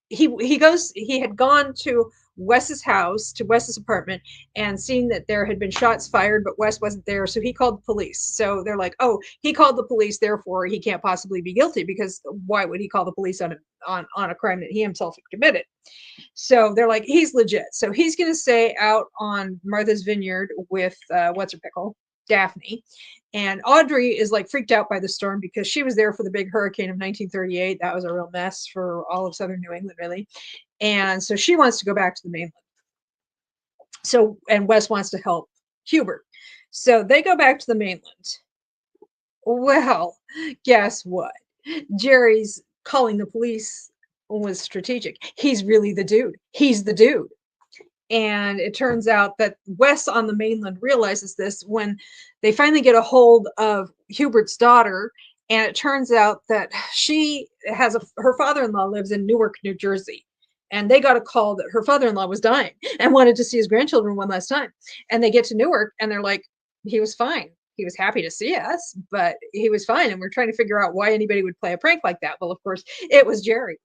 he had gone to Wes's house, to Wes's apartment, and seen that there had been shots fired, but Wes wasn't there. So he called the police. So they're like, oh, he called the police, therefore he can't possibly be guilty because why would he call the police on a crime that he himself had committed? So they're like, he's legit. So he's going to stay out on Martha's Vineyard with what's her pickle, Daphne. And Audrey is like freaked out by the storm because she was there for the big hurricane of 1938. That was a real mess for all of southern New England, really. And so she wants to go back to the mainland. So, and Wes wants to help Hubert. So they go back to the mainland. Well, guess what? Jerry's calling the police was strategic. He's really the dude. He's the dude. And it turns out that Wes on the mainland realizes this when they finally get a hold of Hubert's daughter. And it turns out that she has her father-in-law lives in Newark, New Jersey. And they got a call that her father-in-law was dying and wanted to see his grandchildren one last time. And they get to Newark and they're like, he was fine. He was happy to see us, but he was fine. And we're trying to figure out why anybody would play a prank like that. Well, of course, it was Jerry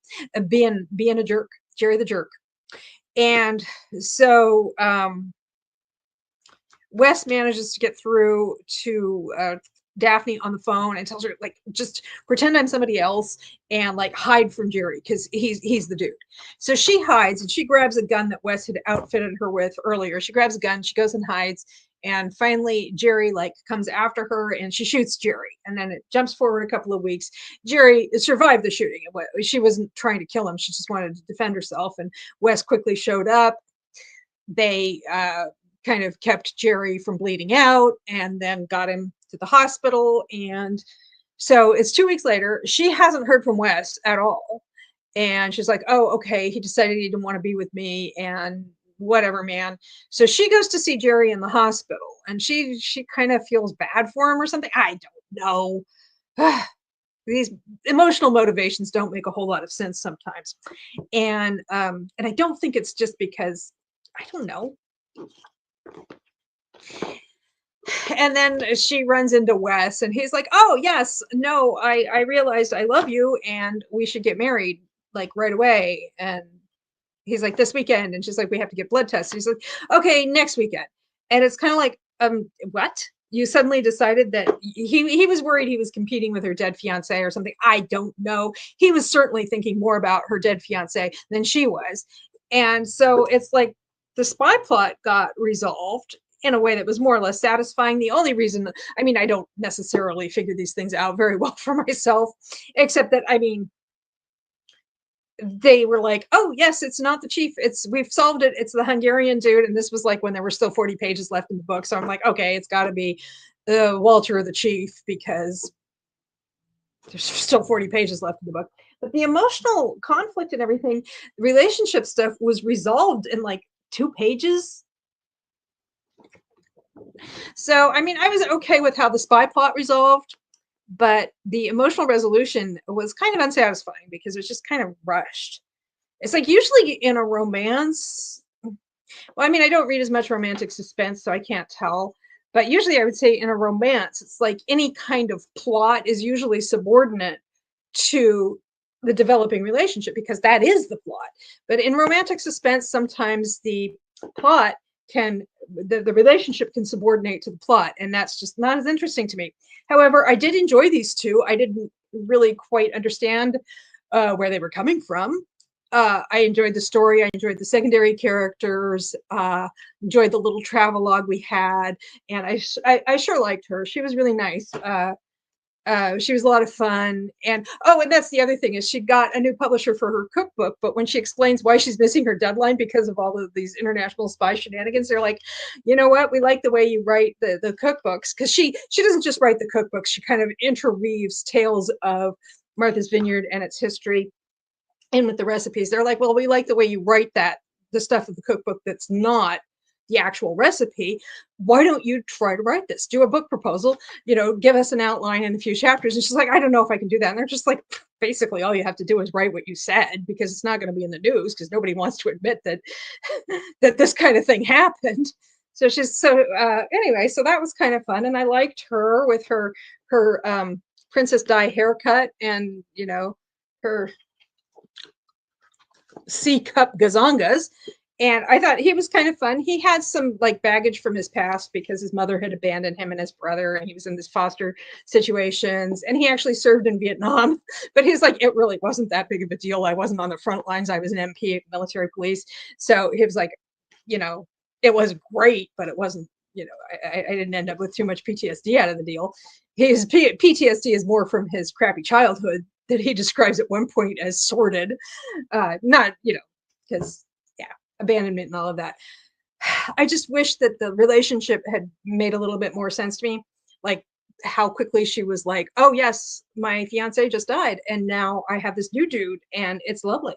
being a jerk, Jerry the jerk. And so Wes manages to get through to Daphne on the phone and tells her, like, just pretend I'm somebody else and like hide from Jerry because he's the dude. So she hides and she grabs a gun that Wes had outfitted her with earlier. She grabs a gun, she goes and hides. And finally, Jerry like comes after her and she shoots Jerry. And then it jumps forward a couple of weeks. Jerry survived the shooting. She wasn't trying to kill him. She just wanted to defend herself. And Wes quickly showed up. They kind of kept Jerry from bleeding out and then got him to the hospital. And so it's 2 weeks later. She hasn't heard from Wes at all. And she's like, oh, okay. He decided he didn't want to be with me. And whatever, man. So she goes to see Jerry in the hospital and she kind of feels bad for him or something. I don't know. These emotional motivations don't make a whole lot of sense sometimes. And I don't think it's just because, I don't know. And then she runs into Wes and he's like, oh yes, no, I realized I love you and we should get married like right away. And he's like, this weekend. And she's like, we have to get blood tests. He's like, okay, next weekend. And it's kind of like, what? You suddenly decided that he was worried he was competing with her dead fiance or something. I don't know. He was certainly thinking more about her dead fiance than she was. And so it's like the spy plot got resolved in a way that was more or less satisfying. The only reason, I mean, I don't necessarily figure these things out very well for myself, except that, I mean, they were like, oh yes, it's not the chief, we've solved it, it's the Hungarian dude. And this was like when there were still 40 pages left in the book, so I'm like, okay, it's got to be Walter the chief because there's still 40 pages left in the book. But the emotional conflict and everything, relationship stuff was resolved in like 2 pages. So I mean, I was okay with how the spy plot resolved, but the emotional resolution was kind of unsatisfying because it was just kind of rushed. It's like usually in a romance, well, I mean, I don't read as much romantic suspense, so I can't tell. But usually I would say in a romance, it's like any kind of plot is usually subordinate to the developing relationship because that is the plot. But in romantic suspense, sometimes the plot can, the relationship can subordinate to the plot, and that's just not as interesting to me. However, I did enjoy these two. I didn't really quite understand where they were coming from. I enjoyed the story. I enjoyed the secondary characters, enjoyed the little travelogue we had. And I sure liked her. She was really nice. She was a lot of fun. And oh, and that's the other thing is she got a new publisher for her cookbook. But when she explains why she's missing her deadline because of all of these international spy shenanigans, they're like, you know what? We like the way you write the cookbooks, because she doesn't just write the cookbooks. She kind of interweaves tales of Martha's Vineyard and its history in with the recipes. They're like, well, we like the way you write the stuff of the cookbook that's not the actual recipe. Why don't you try to write this? Do a book proposal, give us an outline and a few chapters. And she's like, I don't know if I can do that. And they're just like, basically all you have to do is write what you said, because it's not going to be in the news because nobody wants to admit that that this kind of thing happened. So anyway, so that was kind of fun. And I liked her with her Princess Di haircut and, her C-cup gazongas. And I thought he was kind of fun. He had some like baggage from his past because his mother had abandoned him and his brother, and he was in these foster situations. And he actually served in Vietnam, but he's like, it really wasn't that big of a deal. I wasn't on the front lines. I was an MP, military police. So he was like, it was great, but it wasn't I didn't end up with too much PTSD out of the deal. His PTSD is more from his crappy childhood that he describes at one point as sordid. Not, because, yeah, abandonment and all of that. I just wish that the relationship had made a little bit more sense to me. Like how quickly she was like, oh, yes, my fiance just died. And now I have this new dude and it's lovely.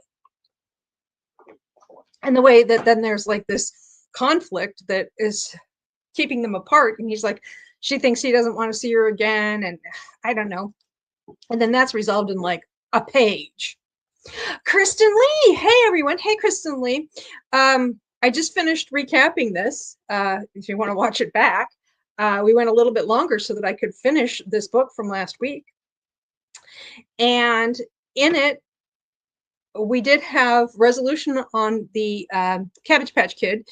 And the way that then there's like this conflict that is keeping them apart. And he's like, she thinks he doesn't want to see her again. And I don't know. And then that's resolved in like a page. Kristen Lee. Hey, everyone. Hey, Kristen Lee. I just finished recapping this. If you want to watch it back, we went a little bit longer so that I could finish this book from last week. And in it, we did have resolution on the Cabbage Patch Kid.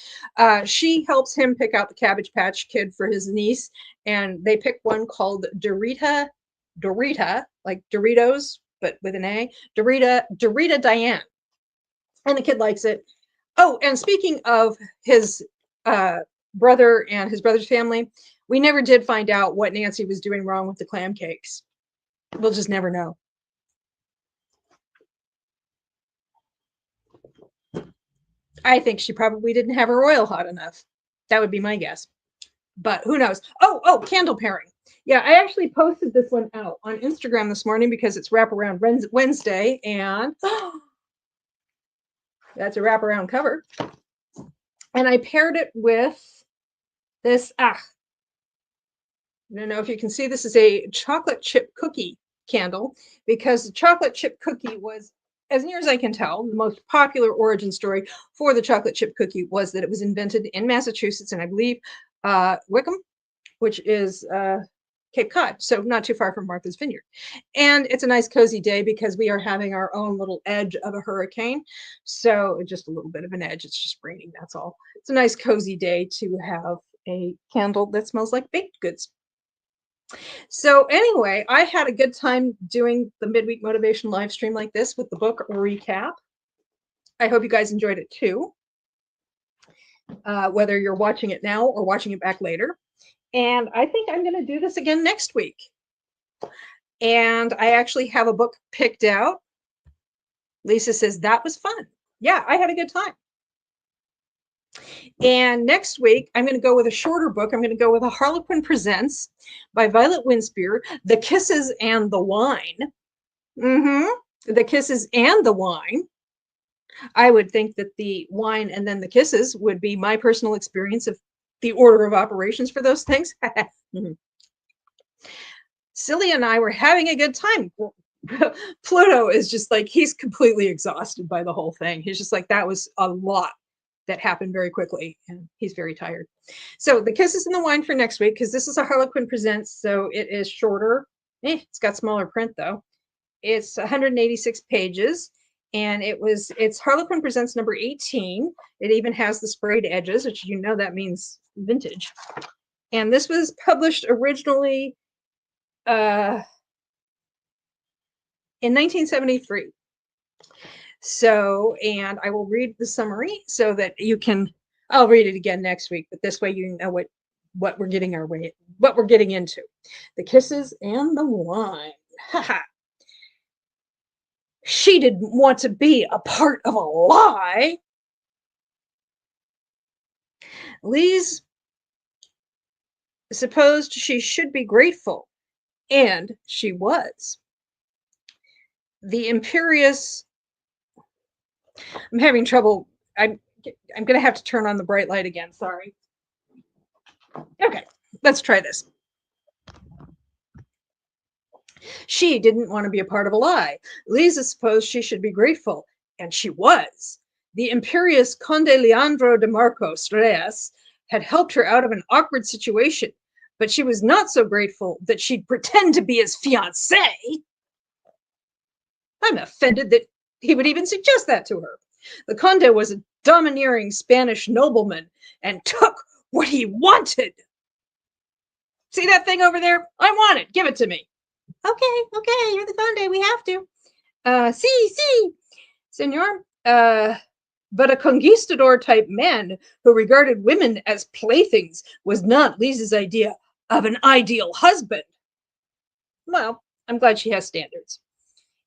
She helps him pick out the Cabbage Patch Kid for his niece, and they pick one called Dorita, like Doritos, but with an A. Dorita Diane. And the kid likes it. Oh, and speaking of his brother and his brother's family, we never did find out what Nancy was doing wrong with the clam cakes. We'll just never know. I think she probably didn't have her oil hot enough. That would be my guess. But who knows? Oh, candle pairing. Yeah, I actually posted this one out on Instagram this morning because it's Wraparound Wednesday, and that's a wraparound cover. And I paired it with this, I don't know if you can see, this is a chocolate chip cookie candle, because the chocolate chip cookie was, as near as I can tell, the most popular origin story for the chocolate chip cookie was that it was invented in Massachusetts, and I believe Wickham, which is Cape Cod, so not too far from Martha's Vineyard. And it's a nice cozy day because we are having our own little edge of a hurricane. So just a little bit of an edge. It's just raining, that's all. It's a nice cozy day to have a candle that smells like baked goods. So anyway, I had a good time doing the midweek motivation live stream like this with the book recap. I hope you guys enjoyed it too, whether you're watching it now or watching it back later. And I think I'm going to do this again next week. And I actually have a book picked out. Lisa says, that was fun. Yeah, I had a good time. And next week, I'm going to go with a shorter book. I'm going to go with a Harlequin Presents by Violet Winspear, The Kisses and the Wine. The Kisses and the Wine. I would think that the wine and then the kisses would be my personal experience of the order of operations for those things. Silly and I were having a good time. Pluto is just like, he's completely exhausted by the whole thing. He's just like, that was a lot that happened very quickly, and he's very tired. So the Kisses and the Wine for next week, because this is a Harlequin Presents, so it is shorter. It's got smaller print though. It's 186 pages. And it's Harlequin Presents number 18. It even has the sprayed edges, which that means vintage. And this was published originally in 1973. So, and I will read the summary so that you can, I'll read it again next week, but this way you know what we're getting into. The Kisses and the Wine. She didn't want to be a part of a lie. Lise supposed she should be grateful, and she was. The imperious, I'm having trouble. I'm going to have to turn on the bright light again. Sorry. Okay, let's try this. She didn't want to be a part of a lie. Lisa supposed she should be grateful, and she was. The imperious Conde Leandro de Marcos Reyes had helped her out of an awkward situation, but she was not so grateful that she'd pretend to be his fiancé. I'm offended that he would even suggest that to her. The Conde was a domineering Spanish nobleman and took what he wanted. See that thing over there? I want it. Give it to me. Okay, you're the Conde. We have to. Sí, senor. But a conquistador-type man who regarded women as playthings was not Lisa's idea of an ideal husband. Well, I'm glad she has standards.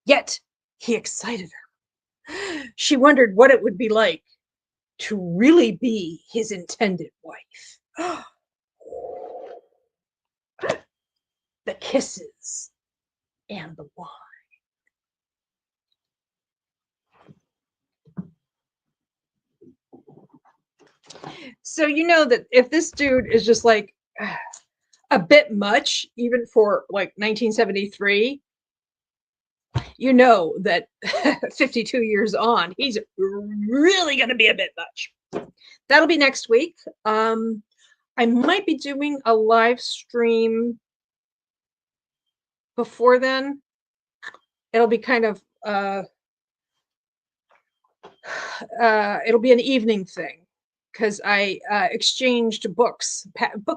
Yet, he excited her. She wondered what it would be like to really be his intended wife. The kisses and the wine. So you know that if this dude is just like a bit much, even for like 1973, you know that 52 years on, he's really going to be a bit much. That'll be next week. I might be doing a live stream before then. It'll be kind of it'll be an evening thing because I exchanged book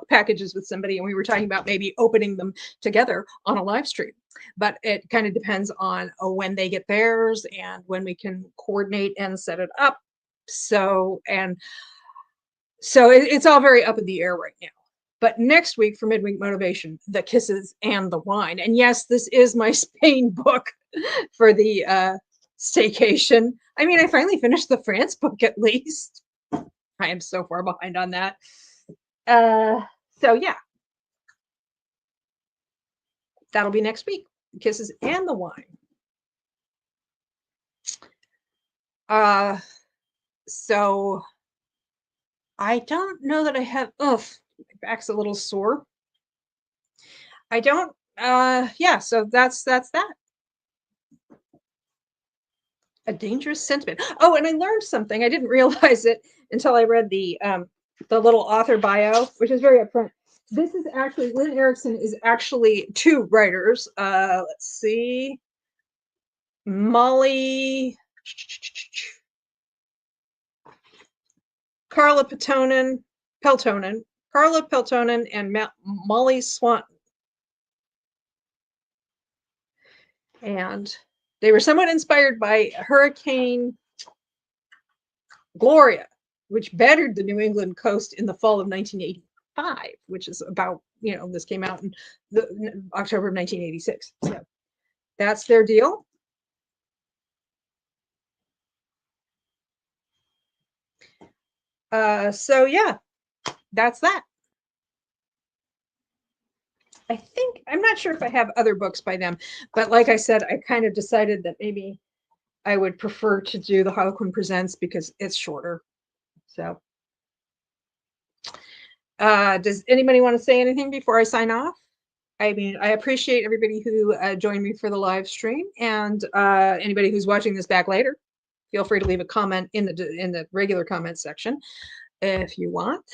packages with somebody, and we were talking about maybe opening them together on a live stream. But it kind of depends on when they get theirs and when we can coordinate and set it up. So it's all very up in the air right now. But next week for Midweek Motivation, the kisses and the wine. And yes, this is my Spain book for the staycation. I mean, I finally finished the France book at least. I am so far behind on that. So yeah, that'll be next week. The kisses and the wine. So I don't know that I have. My back's a little sore. I don't. Yeah. So that's that. A dangerous sentiment. Oh, and I learned something. I didn't realize it until I read the little author bio, which is very upfront. This is actually Lynne Erickson is actually two writers. Let's see, Carla Peltonen, and Molly Swanton. And they were somewhat inspired by Hurricane Gloria, which battered the New England coast in the fall of 1985, which is about, this came out in October of 1986. So that's their deal. So yeah, that's that. I think, I'm not sure if I have other books by them, but like I said, I kind of decided that maybe I would prefer to do the Harlequin Presents because it's shorter. So does anybody want to say anything before I sign off? I mean, I appreciate everybody who joined me for the live stream, and anybody who's watching this back later, feel free to leave a comment in the regular comment section if you want.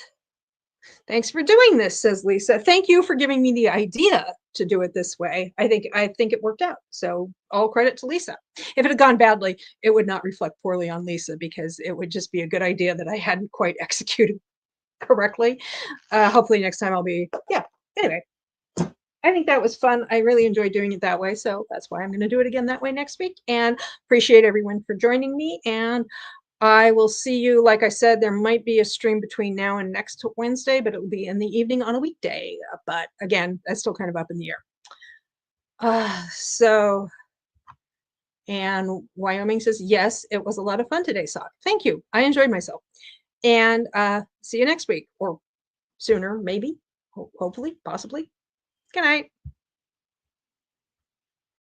Thanks for doing this, says Lisa. Thank you for giving me the idea to do it this way. I think it worked out. So all credit to Lisa. If it had gone badly, it would not reflect poorly on Lisa because it would just be a good idea that I hadn't quite executed correctly. Hopefully next time I'll be, yeah. Anyway, I think that was fun. I really enjoyed doing it that way. So that's why I'm going to do it again that way next week. And appreciate everyone for joining me. And I will see you. Like I said, there might be a stream between now and next Wednesday, but it will be in the evening on a weekday. But again, that's still kind of up in the air. And Wyoming says, yes, it was a lot of fun today, Sock. Thank you. I enjoyed myself. And see you next week or sooner, maybe, hopefully, possibly. Good night.